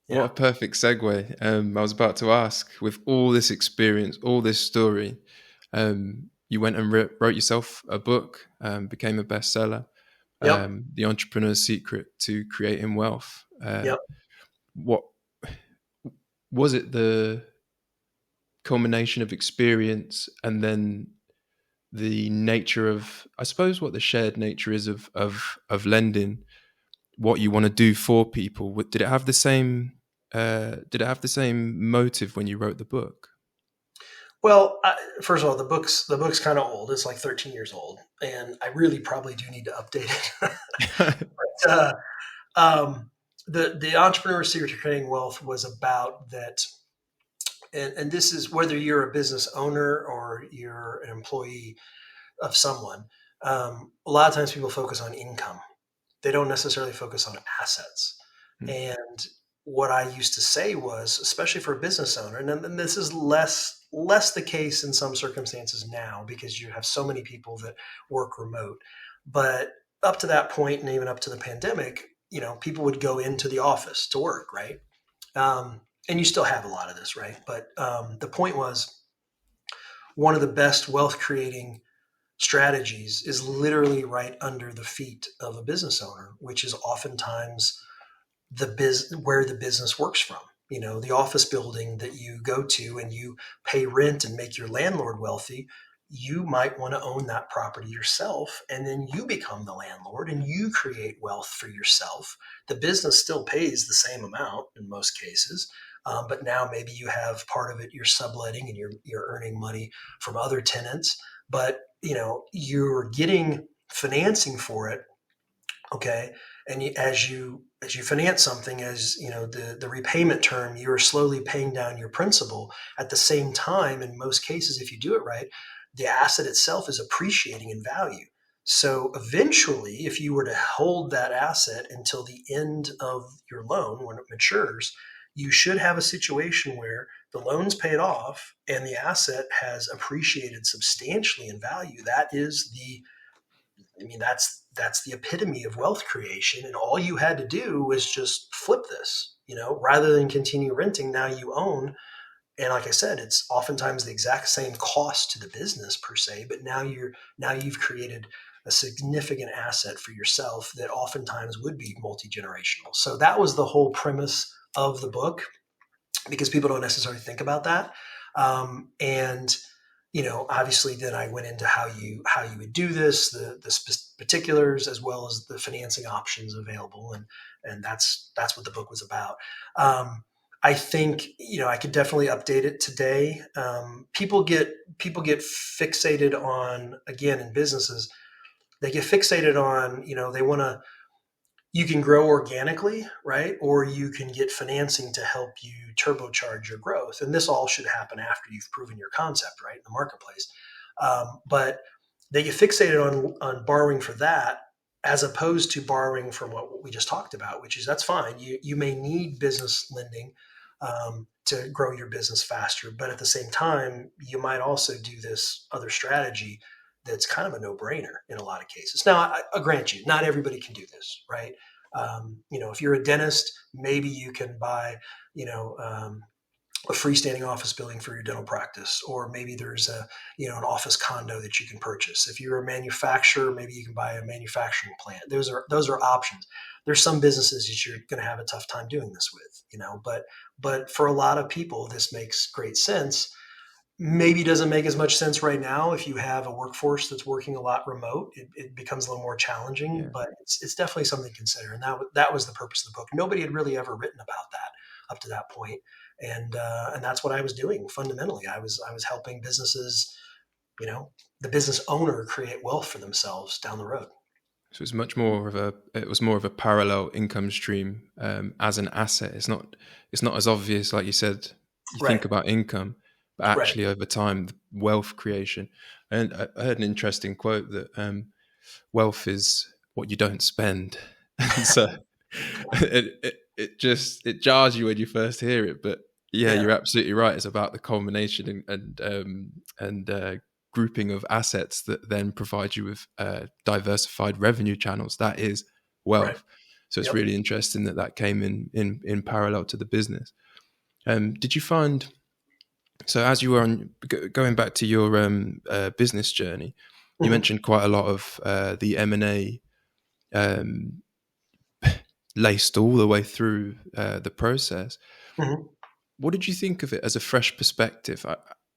What a perfect segue. I was about to ask, with all this experience, all this story, you went and wrote yourself a book, became a bestseller. Yep. The Entrepreneur's Secret to Creating Wealth. Yep. What was it? The culmination of experience, and then the nature of, I suppose, what the shared nature is of lending, what you want to do for people. Did it have the same? Did it have the same motive when you wrote the book? Well, first of all, the book's kind of old. It's like 13 years old, and I really probably do need to update it. But the Entrepreneur Secret to Creating Wealth was about that, and this is whether you're a business owner or you're an employee of someone. A lot of times people focus on income. They don't necessarily focus on assets. Mm. And what I used to say was, especially for a business owner, and this is less the case in some circumstances now because you have so many people that work remote. But up to that point, and even up to the pandemic, people would go into the office to work, right? And you still have a lot of this, right? But the point was, one of the best wealth creating strategies is literally right under the feet of a business owner, which is oftentimes where the business works from. The office building that you go to and you pay rent and make your landlord wealthy, you might want to own that property yourself, and then you become the landlord and you create wealth for yourself. The business still pays the same amount in most cases, but now maybe you have part of it you're subletting and you're earning money from other tenants, but you're getting financing for it. Okay. And as you finance something, as the repayment term, you're slowly paying down your principal. At the same time, in most cases, if you do it right, the asset itself is appreciating in value. So eventually, if you were to hold that asset until the end of your loan when it matures, you should have a situation where the loan's paid off and the asset has appreciated substantially in value. That's the epitome of wealth creation. And all you had to do was just flip this, rather than continue renting. Now you own. And like I said, it's oftentimes the exact same cost to the business per se, but now you've created a significant asset for yourself that oftentimes would be multi-generational. So that was the whole premise of the book, because people don't necessarily think about that. And obviously, then I went into how you would do this, the particulars, as well as the financing options available, and that's what the book was about. I think I could definitely update it today. People get fixated on, again, in businesses, they get fixated on, they want to. You can grow organically, right? Or you can get financing to help you turbocharge your growth. And this all should happen after you've proven your concept, right, in the marketplace. But they get fixated on borrowing for that, as opposed to borrowing from what we just talked about, which is, that's fine. You may need business lending to grow your business faster, but at the same time, you might also do this other strategy that's kind of a no-brainer in a lot of cases. Now, I grant you, not everybody can do this, right? If you're a dentist, maybe you can buy, a freestanding office building for your dental practice, or maybe there's an office condo that you can purchase. If you're a manufacturer, maybe you can buy a manufacturing plant. Those are options. There's some businesses that you're going to have a tough time doing this with, but for a lot of people, this makes great sense. Maybe doesn't make as much sense right now if you have a workforce that's working a lot remote. It becomes a little more challenging, Yeah. but it's definitely something to consider. And that was the purpose of the book. Nobody had really ever written about that up to that point, and that's what I was doing fundamentally. I was helping businesses, the business owner, create wealth for themselves down the road. So it was more of a parallel income stream as an asset. It's not as obvious, like you said. You Right, think about income, but right. actually over time, wealth creation. And I heard an interesting quote that wealth is what you don't spend, and so it jars you when you first hear it. But yeah, Yeah, you're absolutely right. It's about the culmination and grouping of assets that then provide you with diversified revenue channels. That is right. wealth. So it's Yep. really interesting that came in parallel to the business. Did you find, so as you were going back to your business journey, you Hmm. mentioned quite a lot of the M&A um, laced all the way through the process. Hmm. What did you think of it as a fresh perspective?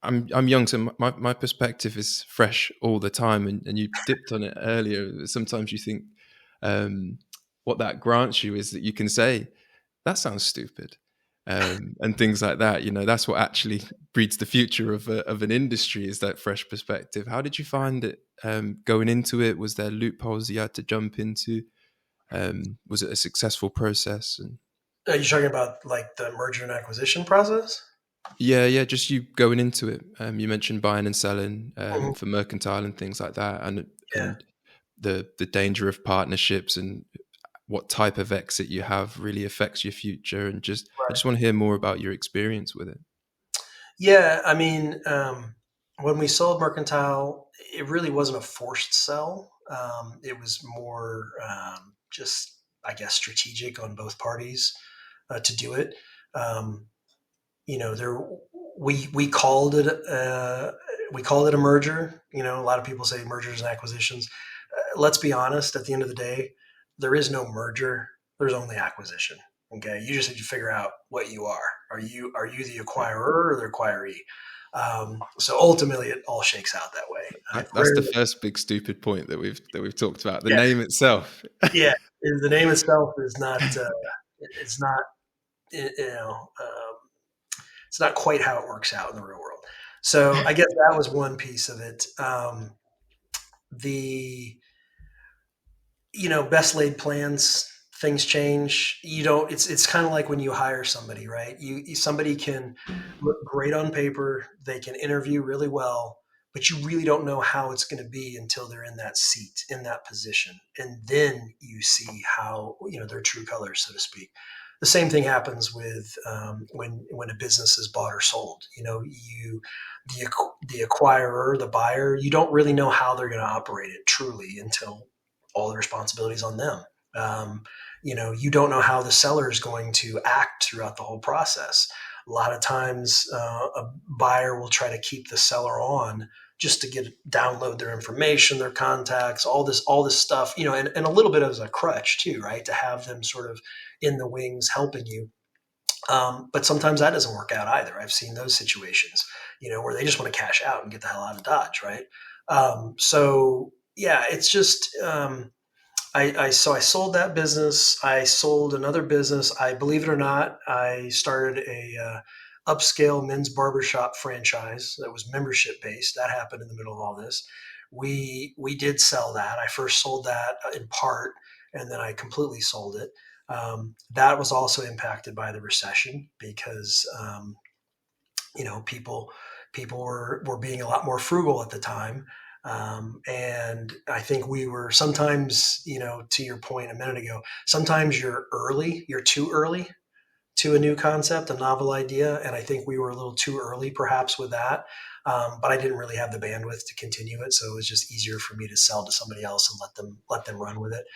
I'm young, so my perspective is fresh all the time, and you dipped on it earlier. Sometimes you think what that grants you is that you can say, that sounds stupid, and things like that. That's what actually breeds the future of an industry, is that fresh perspective. How did you find it going into it? Was there loopholes you had to jump into? Was it a successful process? And Are you talking about like the merger and acquisition process? yeah, just you going into it. You mentioned buying and selling Mhm. for mercantile and things like that, and Yeah. the danger of partnerships and what type of exit you have really affects your future. And I just want to hear more about your experience with it. Yeah, I mean, when we sold Mercantile, it really wasn't a forced sell. It was more just, I guess, strategic on both parties to do it. Um, there we called it a merger. A lot of people say mergers and acquisitions. Let's be honest. At the end of the day, there is no merger. There's only acquisition. Okay, you just have to figure out what you are. Are you the acquirer or the acquiree? So ultimately, it all shakes out that way. That's the first big stupid point that we've talked about. The Yeah, name itself. yeah. The name itself is not. It's not. You know. It's not quite how it works out in the real world. So I guess that was one piece of it. The best laid plans, things change. You don't. It's kind of like when you hire somebody, right? Somebody can look great on paper, they can interview really well, but you really don't know how it's going to be until they're in that seat, in that position, and then you see how their true colors, so to speak. The same thing happens with when a business is bought or sold. The acquirer, the buyer, you don't really know how they're going to operate it truly until all the responsibilities on them. You don't know how the seller is going to act throughout the whole process. A lot of times, a buyer will try to keep the seller on just to download their information, their contacts, all this stuff, and a little bit as a crutch too, right? To have them sort of in the wings helping you. But sometimes that doesn't work out either. I've seen those situations, where they just want to cash out and get the hell out of Dodge, right? So yeah, it's just I sold that business. I sold another business. I believe it or not, I started a upscale men's barbershop franchise that was membership based. That happened in the middle of all this. We did sell that. I first sold that in part, and then I completely sold it. That was also impacted by the recession because people were being a lot more frugal at the time. And I think we were sometimes, to your point a minute ago, sometimes you're too early to a new concept, a novel idea. And I think we were a little too early perhaps with that. But I didn't really have the bandwidth to continue it. So it was just easier for me to sell to somebody else and let them run with it.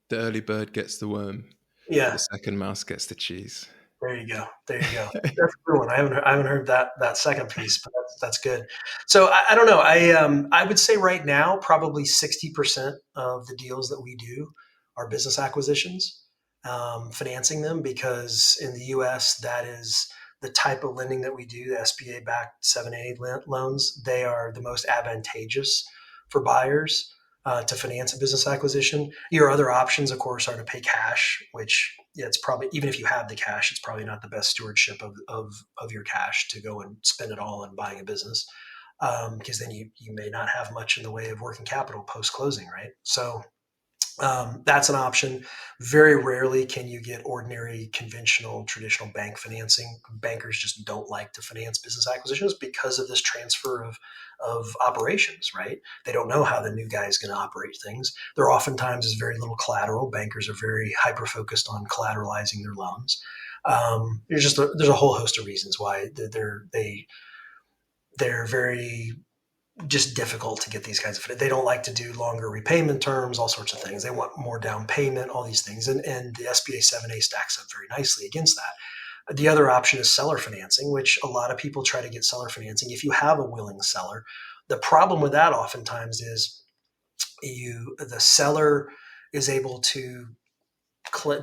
The early bird gets the worm. Yeah. The second mouse gets the cheese. There you go. That's a good one. I haven't heard that second piece, but that's good. So I don't know. I would say right now probably 60% of the deals that we do are business acquisitions, financing them, because in the U.S. that is the type of lending that we do. The SBA backed 7A loans, they are the most advantageous for buyers to finance a business acquisition. Your other options, of course, are to pay cash, which it's probably, even if you have the cash, it's probably not the best stewardship of your cash to go and spend it all on buying a business, because then you may not have much in the way of working capital post closing, right? So that's an option. Very rarely can you get ordinary, conventional, traditional bank financing. Bankers just don't like to finance business acquisitions because of this transfer of operations, right? They don't know how the new guy is going to operate things. There oftentimes is very little collateral. Bankers are very hyper focused on collateralizing their loans. There's a whole host of reasons why they're very just difficult to get these kinds of. They don't like to do longer repayment terms, all sorts of things. They want more down payment, all these things, and the SBA 7A stacks up very nicely against that. The other option is seller financing, which a lot of people try to get seller financing if you have a willing seller. The problem with that oftentimes is the seller is able to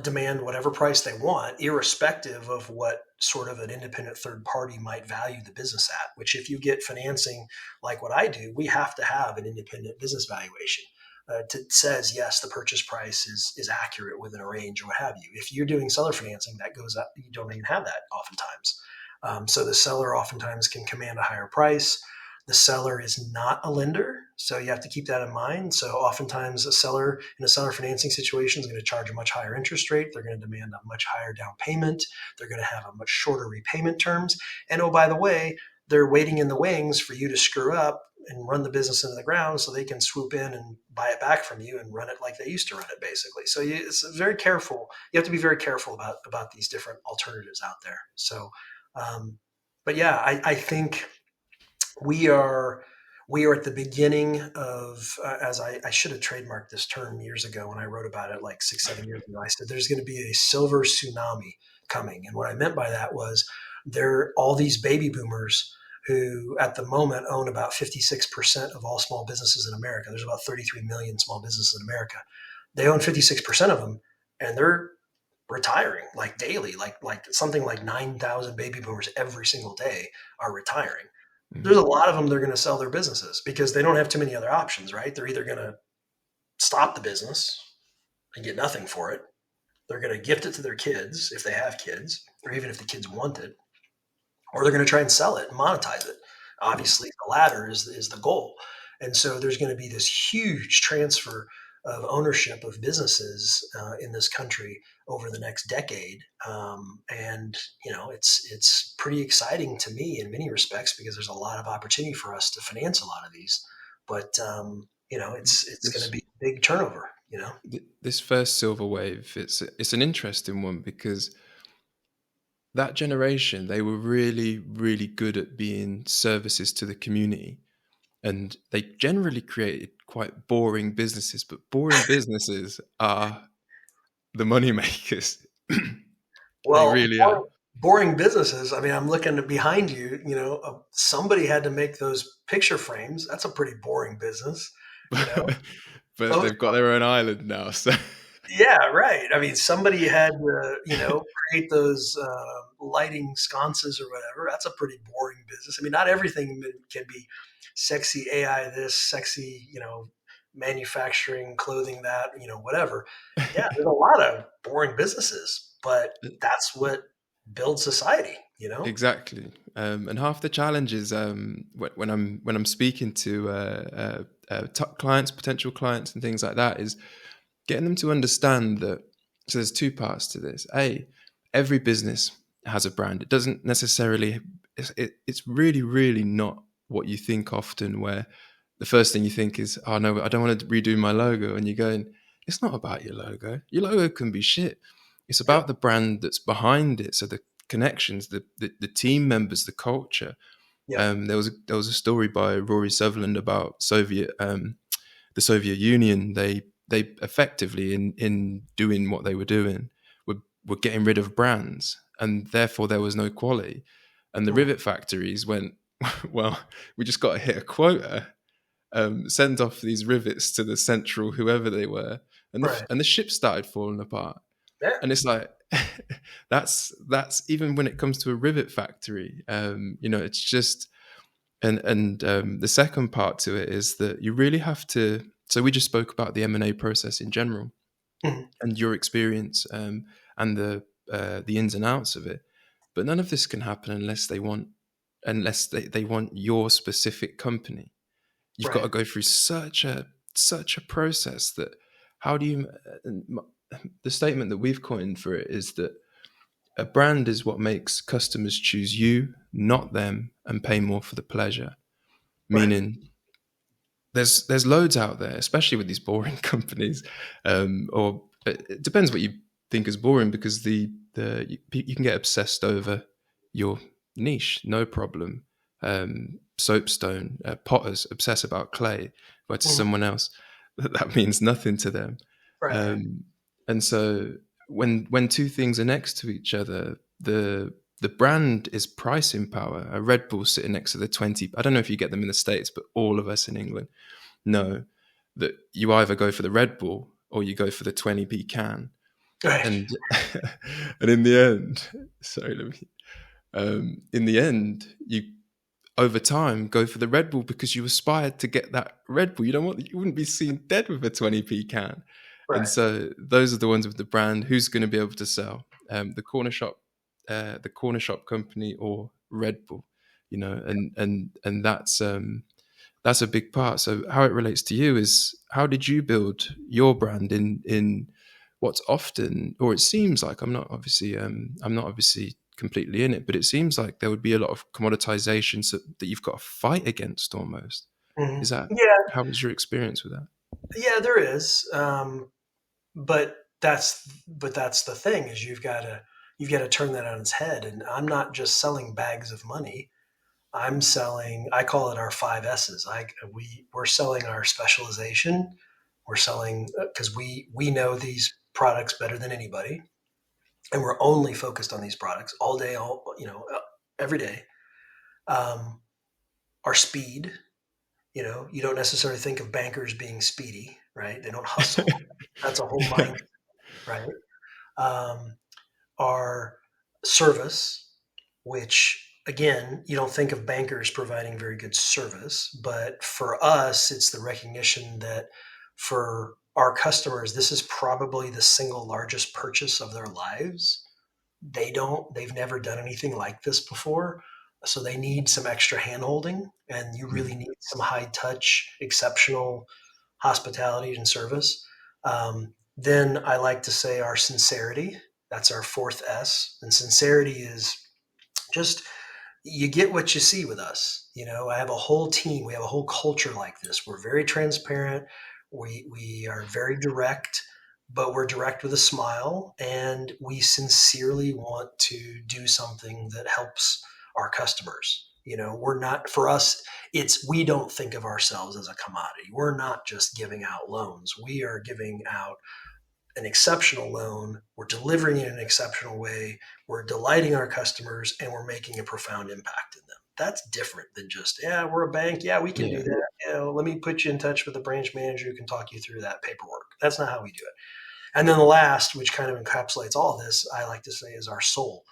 demand whatever price they want, irrespective of what sort of an independent third party might value the business at. Which, if you get financing like what I do, we have to have an independent business valuation that says yes, the purchase price is accurate within a range or what have you. If you're doing seller financing, that goes up. You don't even have that oftentimes. So the seller oftentimes can command a higher price. The seller is not a lender, so you have to keep that in mind. So oftentimes a seller in a seller financing situation is going to charge a much higher interest rate. They're going to demand a much higher down payment. They're going to have a much shorter repayment terms. And oh, by the way, they're waiting in the wings for you to screw up and run the business into the ground so they can swoop in and buy it back from you and run it like they used to run it, basically. So it's very careful. You have to be very careful about these different alternatives out there. So, but yeah, I think we are at the beginning of as I should have trademarked this term years ago when I wrote about it like 6-7 years ago. I said there's going to be a silver tsunami coming, and what I meant by that was there all these baby boomers who at the moment own about 56% of all small businesses in America. There's about 33 million small businesses in America. They own 56% of them, and they're retiring like daily, like something like 9,000 baby boomers every single day are retiring. There's a lot of them that are going to sell their businesses because they don't have too many other options, right? They're either going to stop the business and get nothing for it. They're going to gift it to their kids if they have kids, or even if the kids want it, or they're going to try and sell it and monetize it. Obviously, the latter is the goal. And so there's going to be this huge transfer of ownership of businesses in this country over the next decade. And it's pretty exciting to me in many respects because there's a lot of opportunity for us to finance a lot of these. But it's going to be a big turnover. This first silver wave, it's an interesting one because that generation, they were really, really good at being services to the community. And they generally created quite boring businesses, but boring businesses are the money makers. They Well, really are. boring businesses. I mean, I'm looking behind you. Somebody had to make those picture frames. That's a pretty boring business. But they've got their own island now. So yeah, right. I mean, somebody had to, create those lighting sconces or whatever. That's a pretty boring business. I mean, not everything can be sexy AI this, sexy, manufacturing, clothing that, whatever. Yeah, there's a lot of boring businesses, but that's what builds society, exactly. And half the challenges when I'm speaking to clients, potential clients, and things like that is getting them to understand that. So there's two parts to this. Every business has a brand. It doesn't necessarily. It's really, really not what you think often. Where the first thing you think is, "Oh no, I don't want to redo my logo," and you're going, "It's not about your logo. Your logo can be shit. It's about the brand that's behind it. So the connections, the team members, the culture." Yeah. There was a story by Rory Sutherland about the Soviet Union. They effectively in doing what they were doing were getting rid of brands, and therefore there was no quality. And the rivet factories went, well, we just got to hit a quota, send off these rivets to the central whoever they were, and the ship started falling apart. Yeah. And it's like that's even when it comes to a rivet factory, it's just and the second part to it is that you really have to. So we just spoke about the M&A process in general, and your experience and the ins and outs of it. But none of this can happen unless they want your specific company. You've got to go through such a process that how do you? The statement that we've coined for it is that a brand is what makes customers choose you, not them, and pay more for the pleasure. Meaning, there's loads out there, especially with these boring companies, or it depends what you think is boring, because you can get obsessed over your niche, no problem. Soapstone potters obsess about clay, but to someone else that means nothing to them. And so when two things are next to each other, the brand is pricing power. A Red Bull sitting next to the 20. I don't know if you get them in the States, but all of us in England know that you either go for the Red Bull or you go for the 20p can. And in the end, in the end, you over time go for the Red Bull because you aspired to get that Red Bull. You wouldn't be seen dead with a 20p can. And so those are the ones with the brand. Who's going to be able to sell? The corner shop company or Red Bull, and that's a big part. So how it relates to you is, how did you build your brand in what's often, or it seems like, I'm not obviously completely in it, but it seems like there would be a lot of commoditizations that you've got to fight against almost. Mhm. Is that, Yeah, how was your experience with that? yeah, there is. But that's the thing is you've got to turn that on its head. And I'm not just selling bags of money. I'm selling. I call it our five S's. We're selling our specialization. We're selling because we know these products better than anybody, and we're only focused on these products all day, every day. Um, our speed. You don't necessarily think of bankers being speedy, right? They don't hustle. That's a whole mind, right? Um, our service, which again, you don't think of bankers providing very good service, but for us, it's the recognition that for our customers, this is probably the single largest purchase of their lives. They've never done anything like this before. So they need some extra handholding, and you really Mm. need some high touch, exceptional hospitality and service. Then I like to say our sincerity. That's our fourth S. And sincerity is just you get what you see with us. I have a whole team. We have a whole culture like this. We're very transparent. We are very direct, but we're direct with a smile, and we sincerely want to do something that helps our customers. We're not for us. It's we don't think of ourselves as a commodity. We're not just giving out loans. We are giving out an exceptional loan, we're delivering it in an exceptional way, we're delighting our customers, and we're making a profound impact in them. That's different than just, yeah, we're a bank. Yeah, we can do Yeah. that. Let me put you in touch with the branch manager who can talk you through that paperwork. That's not how we do it. And then the last, which kind of encapsulates all this, I like to say is our soul.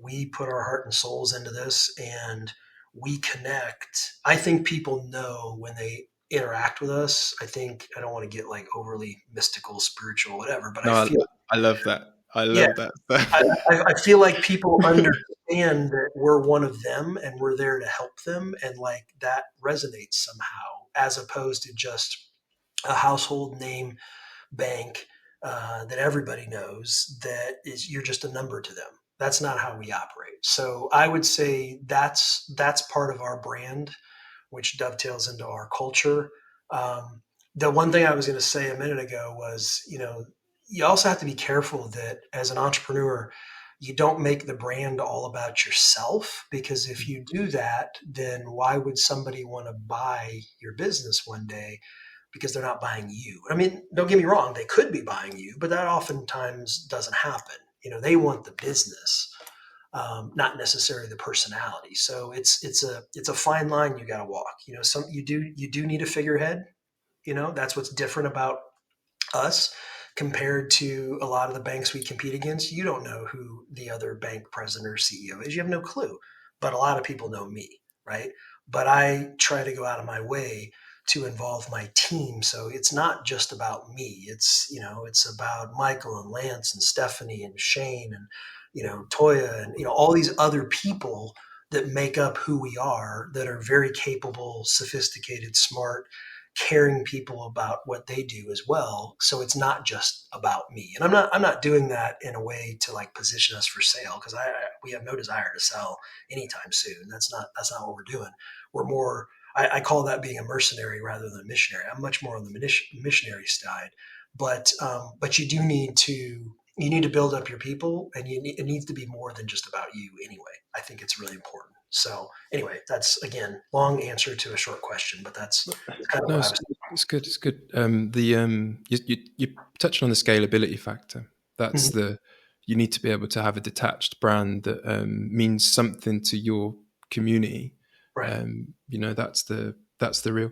We put our heart and souls into this and we connect. I think people know when they interact with us. I don't want to get like overly mystical, spiritual, whatever, but No, I love that. I yeah, love that. I feel like people understand that we're one of them and we're there to help them. And like that resonates somehow as opposed to just a household name bank that everybody knows that is you're just a number to them. That's not how we operate. So I would say that's part of our brand, which dovetails into our culture. Um, the one thing I was going to say a minute ago was, you also have to be careful that as an entrepreneur, you don't make the brand all about yourself because if you do that, then why would somebody want to buy your business one day because they're not buying you. I mean, don't get me wrong, they could be buying you, but that oftentimes doesn't happen. They want the business, not necessarily the personality. So it's a fine line you got to walk. You do need a figurehead. That's what's different about us compared to a lot of the banks we compete against. You don't know who the other bank president or CEO is. You have no clue. But a lot of people know me, right? But I try to go out of my way to involve my team. So it's not just about me. It's about Michael and Lance and Stephanie and Shane and, Toya and, all these other people that make up who we are that are very capable, sophisticated, smart, caring people about what they do as well. So it's not just about me. And I'm not doing that in a way to like position us for sale because we have no desire to sell anytime soon. That's not what we're doing. We're more I call that being a mercenary rather than a missionary. I'm much more on the missionary side, but you need to build up your people, and it needs to be more than just about you anyway. I think it's really important. So anyway, that's again long answer to a short question, but that's kind of No, what I it's, was. it's good. It's good. You touched on the scalability factor. That's Mhm. the You need to be able to have a detached brand that means something to your community. Right. That's the real.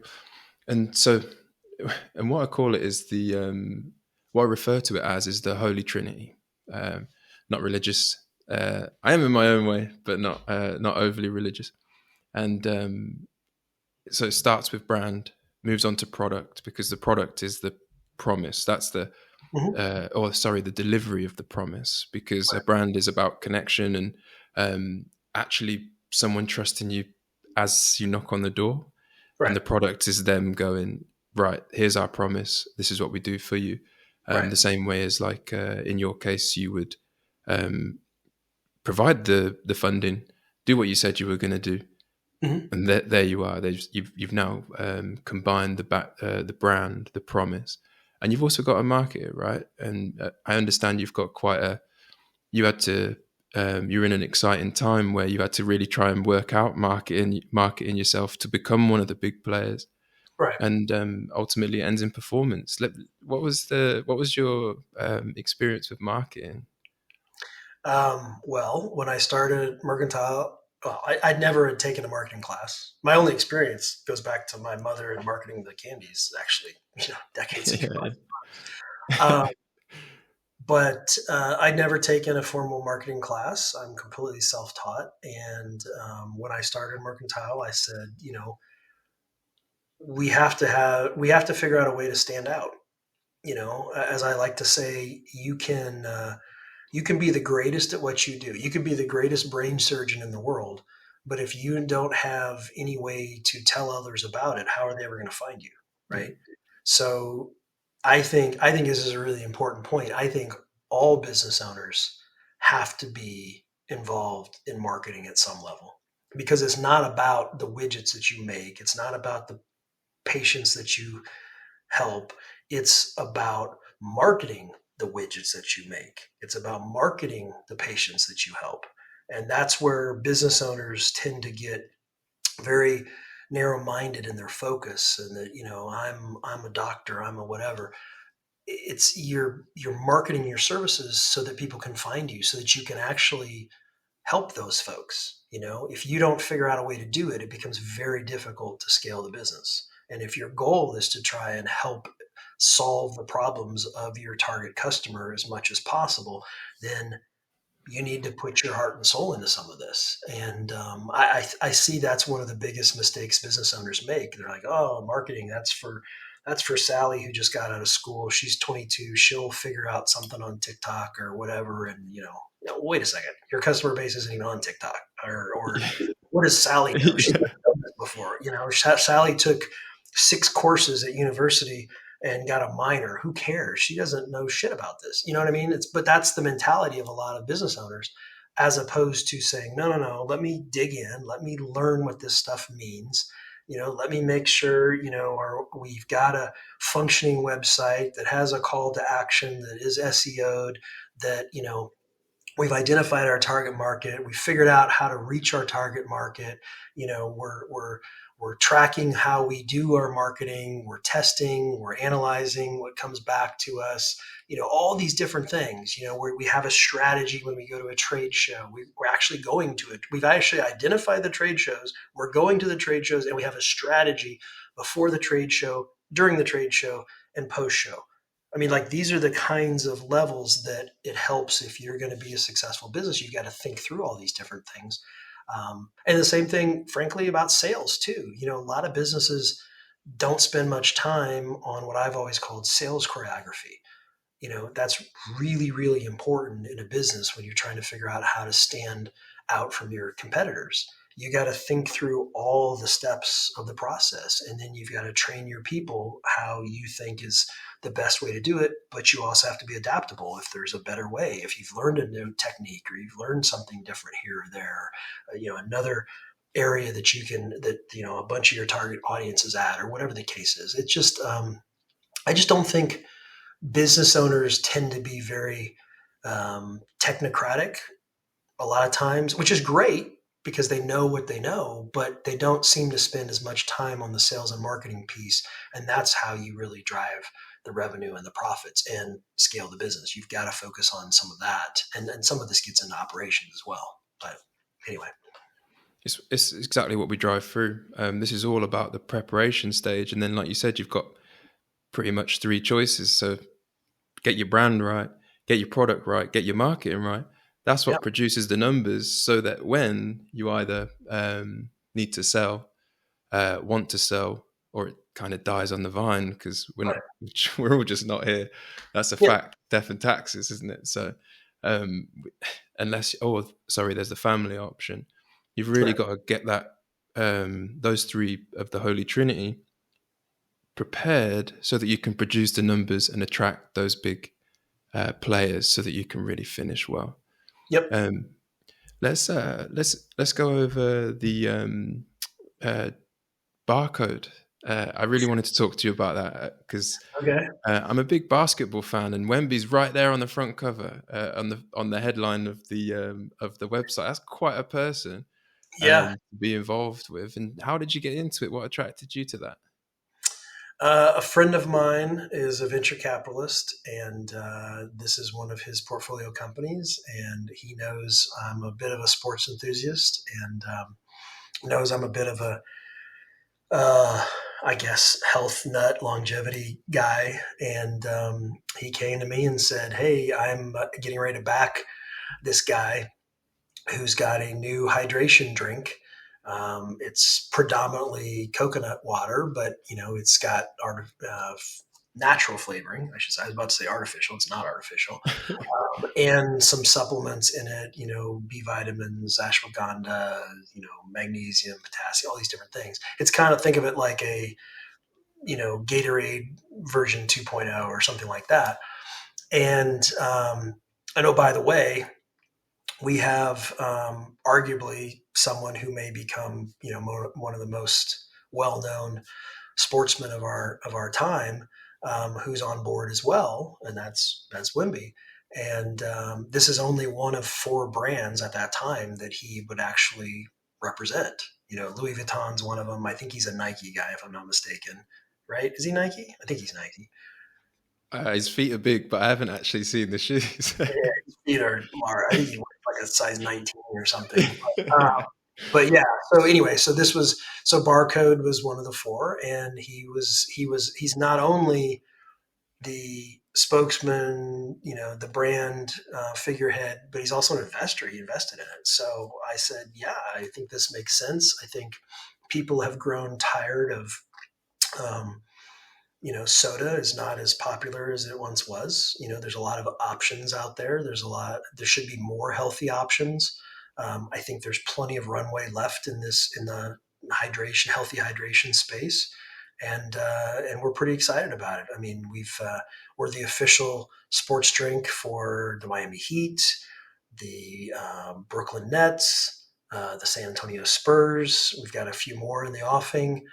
And so, and what I call it is what I refer to it as is the Holy Trinity. Not religious. I am in my own way, but not overly religious. And so it starts with brand, moves on to product because the product is the promise. That's Mhm. the delivery of the promise because a Right. brand is about connection and actually someone trusting you as you knock on the door. And Right. the product is them going, right, here's our promise. This is what we do for you. Right. The same way as like in your case, you would um, provide the funding, do what you said you were going to do, Mhm. and there you are. You've now combined the brand, the promise, and you've also got to market it, right? And I understand you've got quite a you had to you're in an exciting time where you had to really try and work out marketing yourself to become one of the big players, Right. and ultimately it ends in performance. What was your experience with marketing? Well, when I started Mercantile, well, I'd never had taken a marketing class. My only experience goes back to my mother in marketing the candies, actually, decades ago. Yeah, Um, but I'd never taken a formal marketing class. I'm completely self-taught. And when I started Mercantile, I said, we have to figure out a way to stand out. As I like to say, you can be the greatest at what you do. You can be the greatest brain surgeon in the world, but if you don't have any way to tell others about it, how are they ever going to find you, yeah, right? So I think this is a really important point. I think all business owners have to be involved in marketing at some level, because it's not about the widgets that you make. It's not about the patients that you help. It's about marketing the widgets that you make. It's about marketing the patients that you help. And that's where business owners tend to get very narrow-minded in their focus, and that, I'm a doctor, I'm a whatever. It's you're marketing your services so that people can find you, so that you can actually help those folks. If you don't figure out a way to do it, it becomes very difficult to scale the business. And if your goal is to try and help solve the problems of your target customer as much as possible, then you need to put your heart and soul into some of this. And I see that's one of the biggest mistakes business owners make. They're like, oh, marketing, that's for Sally, who just got out of school. She's 22. She'll figure out something on TikTok or whatever. And wait a second, your customer base isn't even on TikTok. Or what does Sally know? She's yeah. never done this before. Sally took 6 courses at university and got a minor. Who cares? She doesn't know shit about this. You know what I mean? But that's the mentality of a lot of business owners, as opposed to saying, no, no, no, let me dig in, let me learn what this stuff means. Let me make sure, we've got a functioning website that has a call to action, that is SEO'd, that, we've identified our target market. We figured out how to reach our target market. We're tracking how we do our marketing. We're testing. We're analyzing what comes back to us. All these different things. We have a strategy when we go to a trade show. We're actually going to it. We've actually identified the trade shows. We're going to the trade shows, and we have a strategy before the trade show, during the trade show, and post show. I mean, like, these are the kinds of levels that it helps if you're going to be a successful business. You've got to think through all these different things. And the same thing, frankly, about sales too. A lot of businesses don't spend much time on what I've always called sales choreography. That's really, really important in a business when you're trying to figure out how to stand out from your competitors. You got to think through all the steps of the process, and then you've got to train your people how you think is the best way to do it. But you also have to be adaptable if there's a better way. If you've learned a new technique, or you've learned something different here or there, another area that a bunch of your target audience is at, or whatever the case is. It's just I just don't think business owners tend to be very technocratic a lot of times, which is great because they know what they know, but they don't seem to spend as much time on the sales and marketing piece. And that's how you really drive the revenue and the profits and scale the business. You've got to focus on some of that. And some of this gets into operations as well. But anyway. It's exactly what we drive through. This is all about the preparation stage, and then, like you said, you've got pretty much 3 choices. So get your brand right, get your product right, get your marketing right. That's Yeah. what produces the numbers, so that when you either need to sell, want to sell, or it kind of dies on the vine, because Right. we're all just not here. That's a Yeah. fact. Death and taxes, isn't it? So um, unless, oh, sorry, there's the family option. You've really Right. got to get that those 3 of the Holy Trinity prepared, so that you can produce the numbers and attract those big players, so that you can really finish well. Yep. Um, Let's go over the uh, barcode. I really wanted to talk to you about that because Okay. I'm a big basketball fan, and Wemby's right there on the front cover, on the headline of the website. That's quite a person Yeah. to be involved with. And how did you get into it? What attracted you to that? A friend of mine is a venture capitalist, and this is one of his portfolio companies. And he knows I'm a bit of a sports enthusiast, and knows I'm a bit of a, uh, I guess, health nut, longevity guy. And he came to me and said, "Hey, I'm getting ready to back this guy who's got a new hydration drink. It's predominantly coconut water, but it's got natural flavoring. I should say. I was about to say artificial. It's not artificial, and some supplements in it. B vitamins, ashwagandha, magnesium, potassium, all these different things. It's kind of think of it like a Gatorade version 2.0 or something like that. And I know, by the way, we have arguably someone who may become, one of the most well-known sportsmen of our time, who's on board as well, and that's Wimby. And this is only one of four brands at that time that he would actually represent. Louis Vuitton's one of them. I think he's a Nike guy, if I'm not mistaken. Right? Is he Nike? I think he's Nike. His feet are big, but I haven't actually seen the shoes. Yeah, his feet are. I think he wears like a size 19 or something. But yeah. So anyway, so Barcode was one of the four, and he's not only the spokesman, the brand figurehead, but he's also an investor. He invested in it. So I said, yeah, I think this makes sense. I think people have grown tired of um, soda is not as popular as it once was. There's a lot of options out there. There should be more healthy options. I think there's plenty of runway left in the healthy hydration space. And we're pretty excited about it. I mean, we're the official sports drink for the Miami Heat, the Brooklyn Nets, the San Antonio Spurs. We've got a few more in the offing.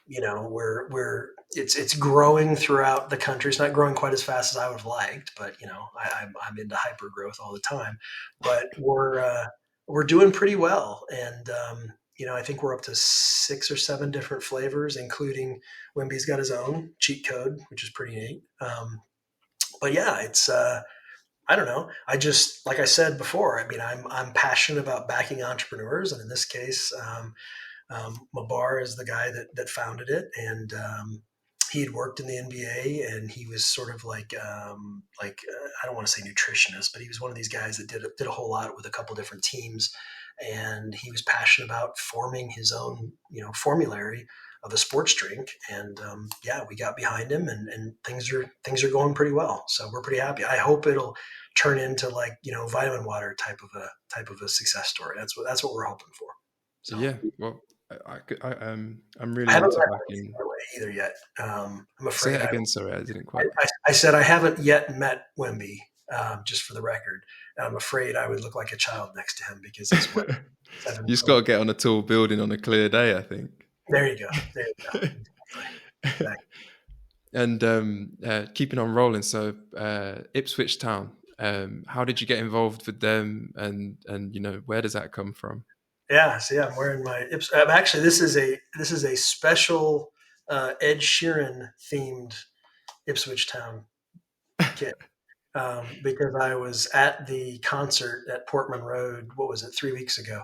We're it's growing throughout the country. It's not growing quite as fast as I would have liked, but I'm into hyper growth all the time. But we're doing pretty well, and I think we're up to 6 or 7 different flavors, including Wimby's got his own cheat code, which is pretty neat. But yeah, it's I don't know. I just, like I said before, I mean, I'm passionate about backing entrepreneurs, and in this case, Mabar is the guy that founded it, and he had worked in the NBA, and he was sort of like I don't want to say nutritionist, but he was one of these guys that did a whole lot with a couple different teams, and he was passionate about forming his own formulary of a sports drink, and yeah, we got behind him, and things are going pretty well. So we're pretty happy. I hope it'll turn into like vitamin water type of a success story. That's what we're hoping for. So. Yeah, well, I'm I really haven't into met backing. Wemby either yet. I'm Say afraid that again. Sorry, I didn't quite. I said I haven't yet met Wemby, just for the record. And I'm afraid I would look like a child next to him because he's what, You just got to get on a tall building on a clear day, I think. There you go. There you go. Exactly. And keeping on rolling, so Ipswich Town. How did you get involved with them, and where does that come from? Yeah, so yeah, I'm wearing my actually this is a special Ed Sheeran themed Ipswich Town kit, because I was at the concert at Portman Road. What was it, 3 weeks ago?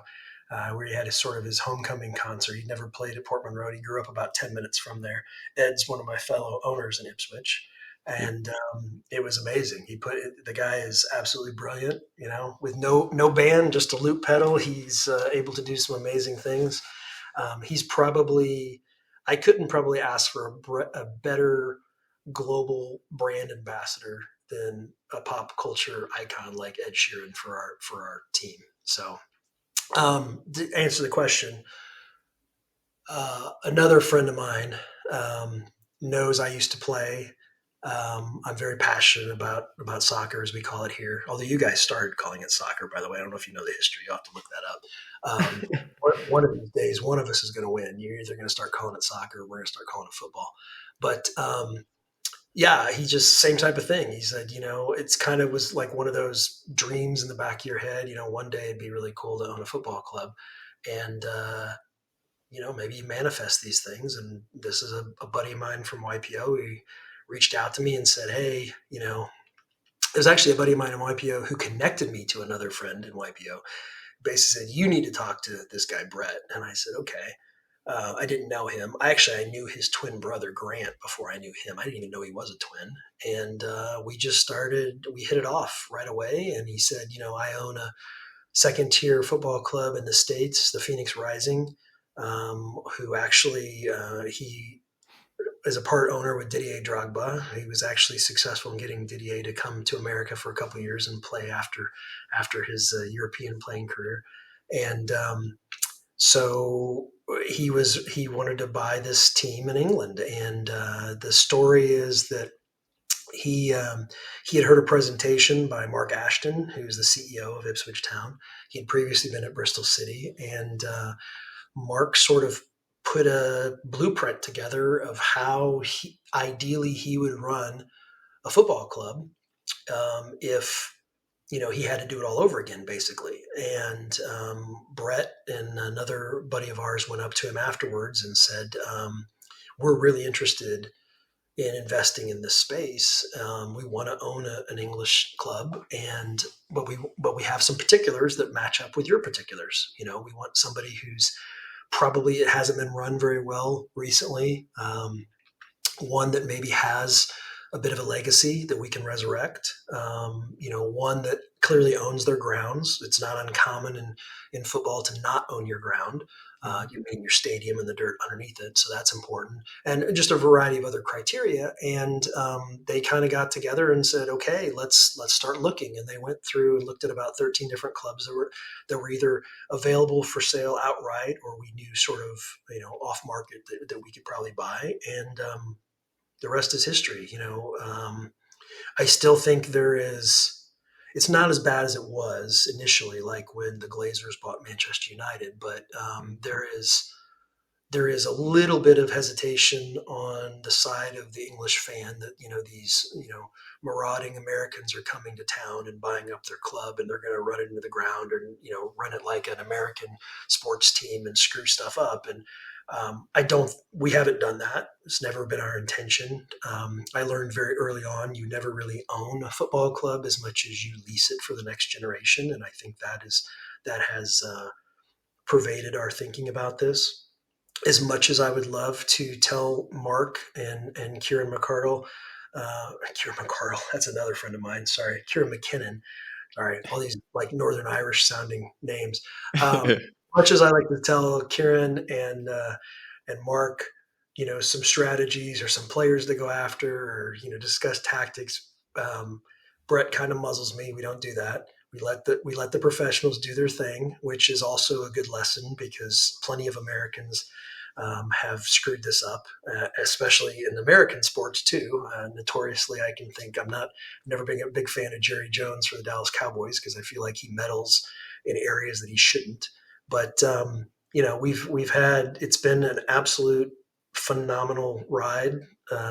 Where he had his homecoming concert. He'd never played at Portman Road. He grew up about 10 minutes from there. Ed's one of my fellow owners in Ipswich. And it was amazing. The guy is absolutely brilliant, with no band, just a loop pedal. He's able to do some amazing things. He's probably, I couldn't probably ask for a better global brand ambassador than a pop culture icon like Ed Sheeran for our team. So, to answer the question, another friend of mine knows I used to play I'm very passionate about soccer, as we call it here. Although you guys started calling it soccer, by the way. I don't know if you know the history. You'll have to look that up. One of these days, one of us is going to win. You're either going to start calling it soccer, or we're going to start calling it football. But yeah, he just same type of thing. He said, it's kind of was like one of those dreams in the back of your head. One day it'd be really cool to own a football club, and maybe you manifest these things. And this is a buddy of mine from YPO. He reached out to me and said, hey, there's actually a buddy of mine in YPO who connected me to another friend in YPO. Basically said, you need to talk to this guy, Brett. And I said, okay. I didn't know him. I knew his twin brother, Grant, before I knew him. I didn't even know he was a twin. And we hit it off right away. And he said, I own a second tier football club in the States, the Phoenix Rising, who actually, he is a part owner with Didier Drogba. He was actually successful in getting Didier to come to America for a couple of years and play after his European playing career. And so he wanted to buy this team in England, and the story is that he had heard a presentation by Mark Ashton, who's the CEO of Ipswich Town. He had previously been at Bristol City, and Mark sort of put a blueprint together of how ideally he would run a football club if he had to do it all over again, basically. And Brett and another buddy of ours went up to him afterwards and said, we're really interested in investing in this space. We want to own an English club, but we have some particulars that match up with your particulars. We want somebody who's probably, it hasn't been run very well recently. One that maybe has a bit of a legacy that we can resurrect. One that clearly owns their grounds. It's not uncommon in football to not own your ground. You mean your stadium and the dirt underneath it. So that's important. And just a variety of other criteria. And they kind of got together and said, okay, let's start looking. And they went through and looked at about 13 different clubs that were either available for sale outright, or we knew sort of, off market that we could probably buy. And the rest is history. I still think it's not as bad as it was initially, like when the Glazers bought Manchester United, but there is a little bit of hesitation on the side of the English fan that, these, marauding Americans are coming to town and buying up their club, and they're going to run it into the ground, and, run it like an American sports team and screw stuff up. And we haven't done that. It's never been our intention. I learned very early on, you never really own a football club as much as you lease it for the next generation. And I think that has pervaded our thinking about this. As much as I would love to tell Mark and Kieran McCardle, that's another friend of mine. Sorry, Kieran McKinnon. Sorry, all these like Northern Irish sounding names. Much as I like to tell Kieran and Mark, some strategies or some players to go after, or discuss tactics. Brett kind of muzzles me. We don't do that. We let the professionals do their thing, which is also a good lesson, because plenty of Americans have screwed this up, especially in American sports too. Notoriously, I can think I've never been a big fan of Jerry Jones for the Dallas Cowboys, because I feel like he meddles in areas that he shouldn't. But it's been an absolute phenomenal ride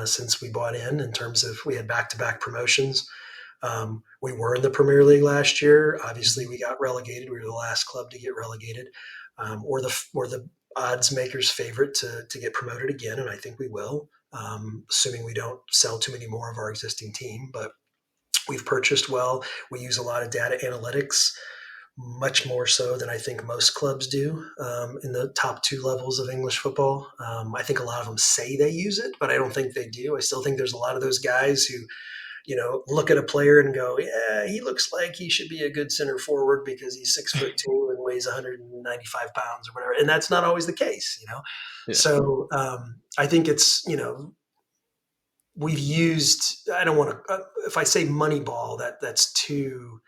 since we bought in terms of, we had back-to-back promotions. We were in the Premier League last year. Obviously, we got relegated. We were the last club to get relegated, or the odds makers' favorite to get promoted again, and I think we will, assuming we don't sell too many more of our existing team. But we've purchased well. We use a lot of data analytics, much more so than I think most clubs do in the top two levels of English football. I think a lot of them say they use it, but I don't think they do. I still think there's a lot of those guys who, look at a player and go, yeah, he looks like he should be a good center forward because he's 6'2" and weighs 195 pounds or whatever. And that's not always the case, Yeah. So I think it's, we've used, I don't want to, if I say Moneyball, that's too,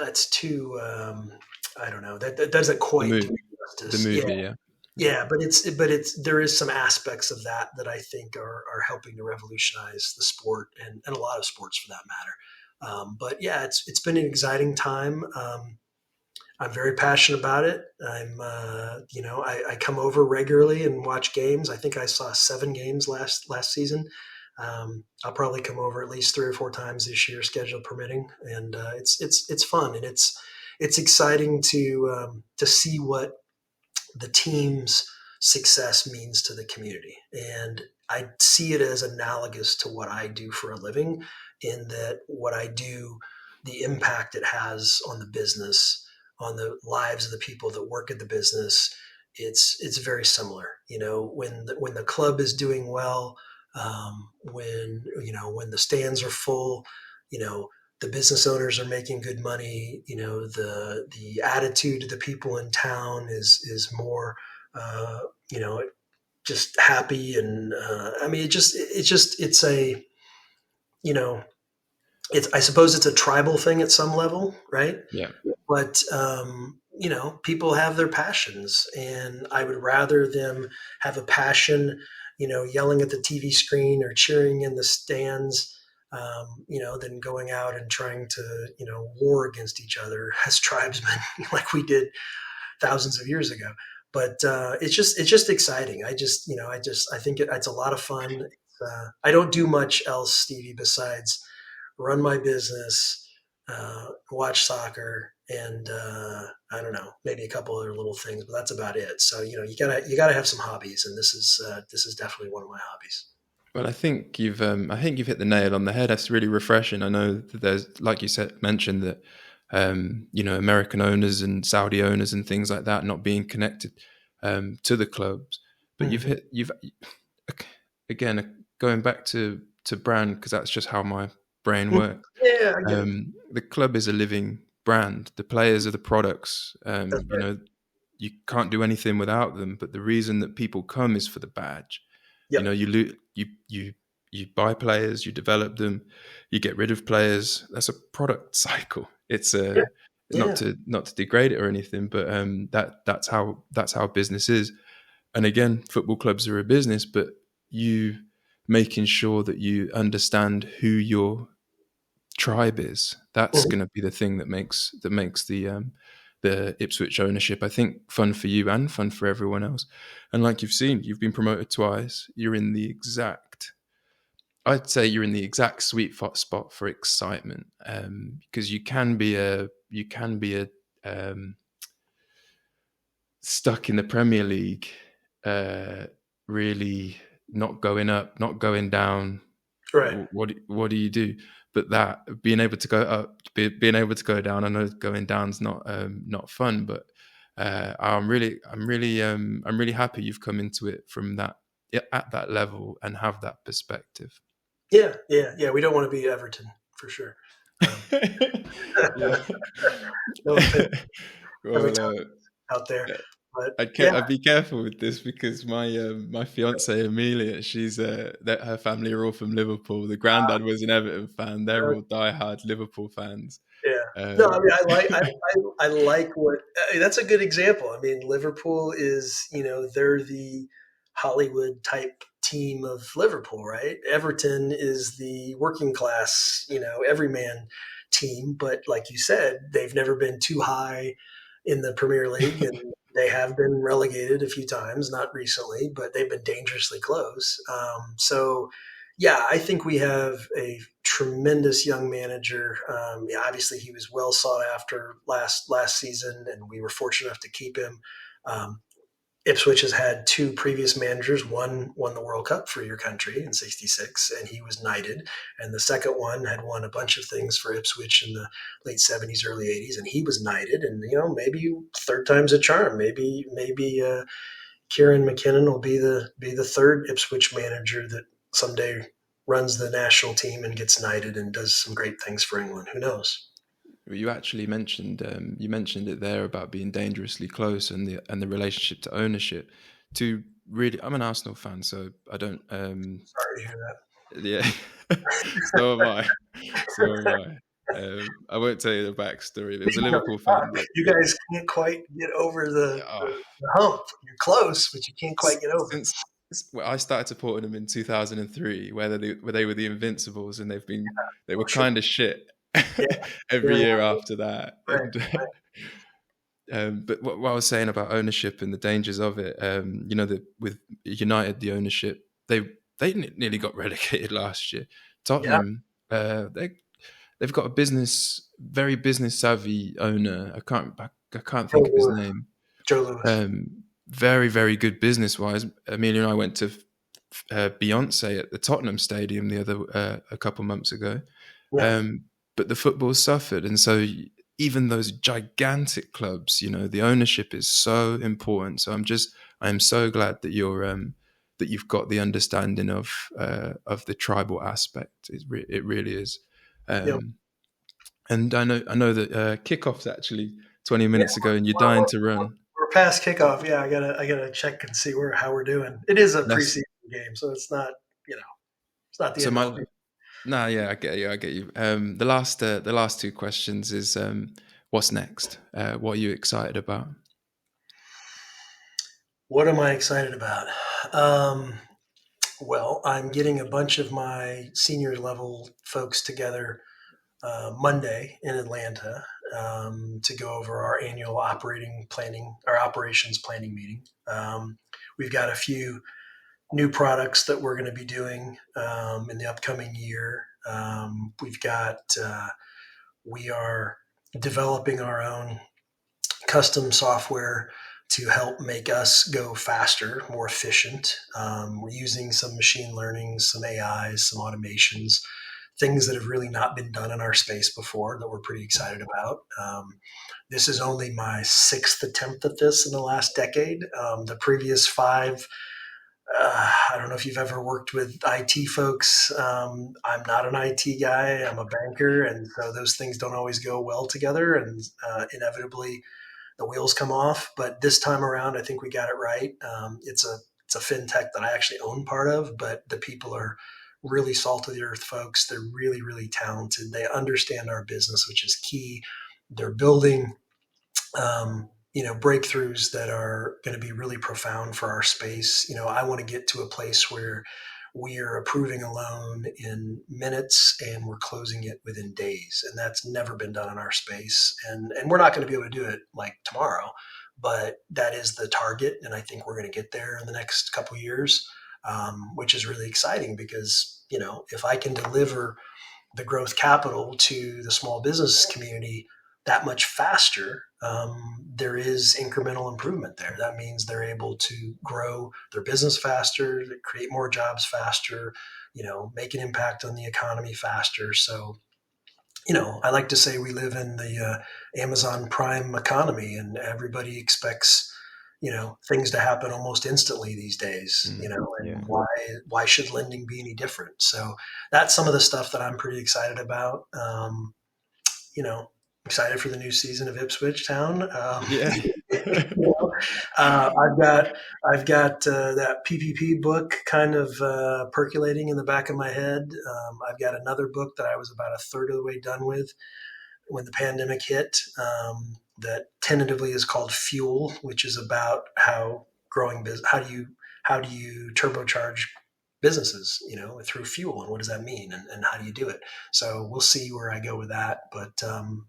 I don't know, that doesn't quite do justice. The movie, yeah. Yeah, but it's there is some aspects of that that I think are helping to revolutionize the sport and a lot of sports for that matter. But yeah, it's been an exciting time. I'm very passionate about it. I come over regularly and watch games. I think I saw 7 games last season. I'll probably come over at least 3 or 4 times this year, schedule permitting, and it's fun and it's exciting to see what the team's success means to the community. And I see it as analogous to what I do for a living, in that what I do, the impact it has on the business, on the lives of the people that work at the business, it's very similar. When the club is doing well, when the stands are full, you know, the business owners are making good money. The attitude of the people in town is more, uh, you know, just happy. And I mean, it's a, you know, I suppose it's a tribal thing at some level, right? Yeah. But people have their passions, and I would rather them have a passion, yelling at the TV screen or cheering in the stands, than going out and trying to, war against each other as tribesmen like we did thousands of years ago. But it's just exciting. I think it's a lot of fun. I don't do much else, Stevie, besides run my business, watch soccer, and I don't know, maybe a couple other little things, but that's about it. So you gotta have some hobbies, and this is definitely one of my hobbies. Well, I think you've hit the nail on the head. That's really refreshing. I know that there's, like you said, mentioned that American owners and Saudi owners and things like that not being connected to the clubs. But Mhm. you've again going back to brand, because that's just how my brain works. Yeah, I get it. The club is a living brand. The players are the products. That's right. You can't do anything without them. But the reason that people come is for the badge. Yep. You buy players, you develop them, you get rid of players. That's a product cycle. It's Yeah. not Yeah. to degrade it or anything, but that's how business is. And again, football clubs are a business, but you making sure that you understand who your tribe is, that's Mhm. going to be the thing that makes the Ipswich ownership, I think, fun for you and fun for everyone else. And like you've seen, you've been promoted twice. I'd say you're in the exact sweet spot for excitement, because you can be a stuck in the Premier League, uh, really not going up, not going down. Right. What do you do? But that being able to go up, being able to go down. I know going down's not fun, but I'm really happy you've come into it from that, yeah, at that level and have that perspective. Yeah. Yeah. Yeah. We don't want to be Everton for sure. Um, Yeah. no offense, Well, Everton out there, but yeah. I'd be careful with this because my fiance Amelia, that her family are all from Liverpool. The granddad was an Everton fan. They're all diehard Liverpool fans. Yeah. No, I Um, mean, I like what that's a good example. I mean, Liverpool is, they're the Hollywood type team of Liverpool, right? Everton is the working class, everyman team. But like you said, they've never been too high in the Premier League, and they have been relegated a few times, not recently, but they've been dangerously close. So, yeah, I think we have a tremendous young manager. Yeah, obviously, he was well sought after last season, and we were fortunate enough to keep him. Um, Ipswich has had 2 previous managers. One won the World Cup for your country in '66, and he was knighted. And the second one had won a bunch of things for Ipswich in the late '70s, early '80s, and he was knighted. And maybe third time's a charm. Maybe Kieran McKinnon will be the third Ipswich manager that someday runs the national team and gets knighted and does some great things for England. Who knows? you actually mentioned it there about being dangerously close and the relationship to ownership. To really, I'm an Arsenal fan, so I don't. Sorry to hear Yeah, so am I. So am I. I won't tell you the backstory. It was a Liverpool fan that, You guys can't quite get over oh, the hump. You're close, but you can't quite get over it. since well, I started supporting them in 2003, where they were the Invincibles, and they were I'm sure. kind of shit Yeah, every yeah, year after that. right, And right. but what I was saying about ownership and the dangers of it, with United, the ownership, nearly got relegated last year. Yeah, Tottenham, they've got a very business savvy owner. I can't Joe think of his Lewis. name. Joe Lewis. Very, very good business wise. Amelia and I went to Beyonce at the Tottenham Stadium a couple months ago, Yeah, um, but the football suffered, and so even those gigantic clubs, the ownership is so important. So I am so glad that that you've got the understanding of the tribal aspect. It really is. yeah, Um, and I know that kickoff's actually 20 yeah. minutes ago, and you're Well, dying to run. we're past kickoff. Yeah, I gotta check and see how we're doing. It is a That's preseason game, so it's not you know it's not the so end of the my world. No, yeah, I get you. I get you. The last two questions is what's next? What are you excited about? What am I excited about? Um, well, I'm getting a bunch of my senior level folks together Monday in Atlanta to go over our annual operations planning meeting. We've got a few new products that we're going to be doing in the upcoming year. We are developing our own custom software to help make us go faster, more efficient. We're using some machine learning, some AIs, some automations, things that have really not been done in our space before that we're pretty excited about. This is only my sixth attempt at this in the last decade. The previous five, I don't know if you've ever worked with IT folks. I'm not an IT guy. I'm a banker, and so those things don't always go well together, and inevitably the wheels come off. But this time around, I think we got it right. It's a fintech that I actually own part of, but the people are really salt of the earth folks. They're really, really talented. They understand our business, which is key. They're building breakthroughs that are going to be really profound for our space. I want to get to a place where we are approving a loan in minutes and we're closing it within days, and that's never been done in our space. And we're not going to be able to do it like tomorrow, but that is the target, and I think we're going to get there in the next couple of years, which is really exciting because if I can deliver the growth capital to the small business community that much faster, there is incremental improvement there. That means they're able to grow their business faster, create more jobs faster, make an impact on the economy faster. So, I like to say we live in the Amazon Prime economy, and everybody expects things to happen almost instantly these days. Yeah. And why should lending be any different? So that's some of the stuff that I'm pretty excited about. You know, Excited for the new season of Ipswich Town. Yeah. You know, I've got that PPP book kind of percolating in the back of my head. I've got another book that I was about a third of the way done with when the pandemic hit. That tentatively is called Fuel, which is about how growing business. How do you turbocharge businesses, through fuel, and what does that mean, and how do you do it? So we'll see where I go with that. But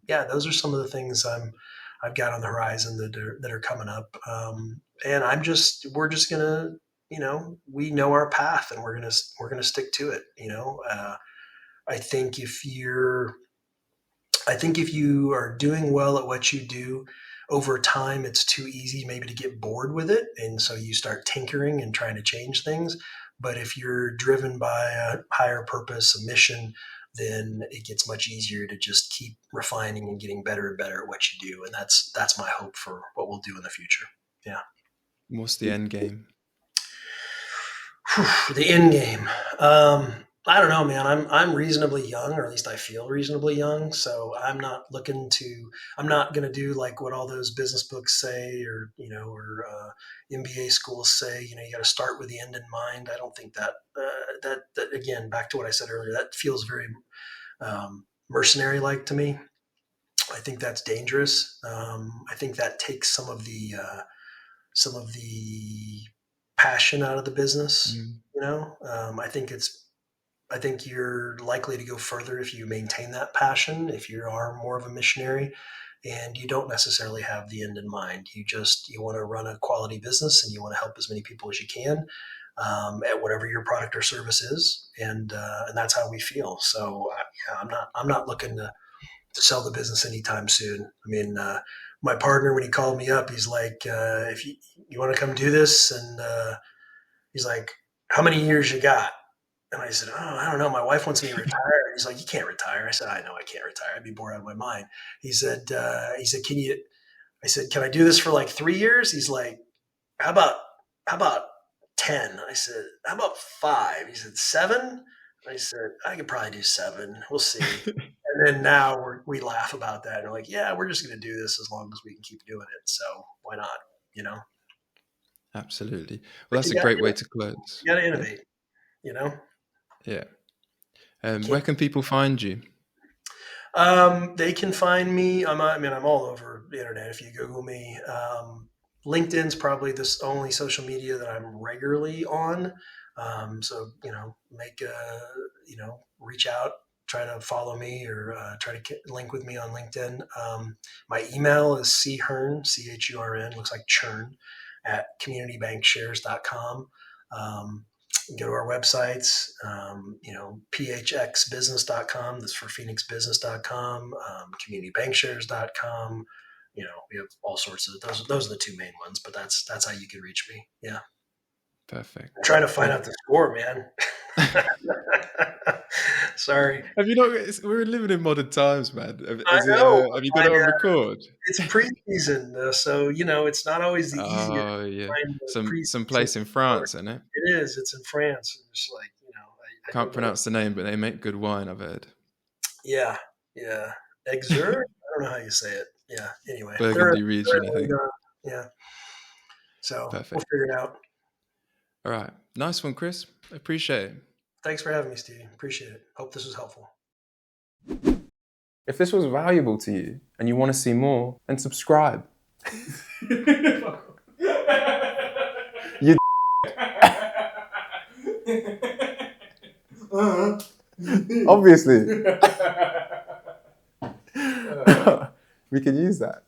yeah, those are some of the things I've got on the horizon that are coming up. And we're just gonna, we know our path, and we're gonna stick to it. I think if you are doing well at what you do, over time, it's too easy maybe to get bored with it. And so you start tinkering and trying to change things. But if you're driven by a higher purpose, a mission, then it gets much easier to just keep refining and getting better and better at what you do. And that's my hope for what we'll do in the future. Yeah. What's the end game? The end game. I don't know, man. I'm reasonably young, or at least I feel reasonably young. So I'm not going to do like what all those business books say, or MBA schools say. You got to start with the end in mind. I don't think that again, back to what I said earlier, that feels very mercenary-like to me. I think that's dangerous. I think that takes some of the passion out of the business. Mm. I think you're likely to go further if you maintain that passion, if you are more of a missionary and you don't necessarily have the end in mind. You want to run a quality business and you want to help as many people as you can at whatever your product or service is, and that's how we feel. So yeah, I'm not looking to sell the business anytime soon. I mean, my partner, when he called me up, he's like, if you want to come do this, and he's like, how many years you got? And I said, oh, I don't know. My wife wants me to retire. He's like, you can't retire. I said, I know I can't retire. I'd be bored out of my mind. He said, I said, can I do this for like 3 years? He's like, how about, how about 10? I said, how about 5? He said, 7? I said, I could probably do 7. We'll see. And then now we laugh about that. And we're like, yeah, we're just going to do this as long as we can keep doing it. So why not? You know? Absolutely. Well, that's You a got great way to close. to innovate, you know? Yeah. Can't Where can people find you? They can find me. I'm all over the internet. If you Google me, LinkedIn's probably the only social media that I'm regularly on. So reach out, try to follow me, or try to link with me on LinkedIn. My email is churn, CHURN, looks like churn, at communitybankshares.com. Go to our websites, phxbusiness.com, that's for phoenixbusiness.com, communitybankshares.com. We have all sorts of those are the two main ones, but that's how you can reach me. Yeah. Perfect. I'm trying to find out the score, man. Sorry. Have you not? We're living in modern times, man. I know. Have you got it on record? It's preseason, so it's not always the easiest Oh to yeah, find the some preseason place in score. France, isn't it? It is. It's in France. It's like I Can't don't know. pronounce the name, but they make good wine, I've heard. Yeah, yeah. Exer. I don't know how you say it. Yeah. Anyway, Burgundy region, I think. yeah. So we'll Perfect. figure it out. All right, nice one, Chris. Appreciate it. Thanks for having me, Stevie. Appreciate it. Hope this was helpful. If this was valuable to you and you want to see more, then subscribe. You obviously. We could use that.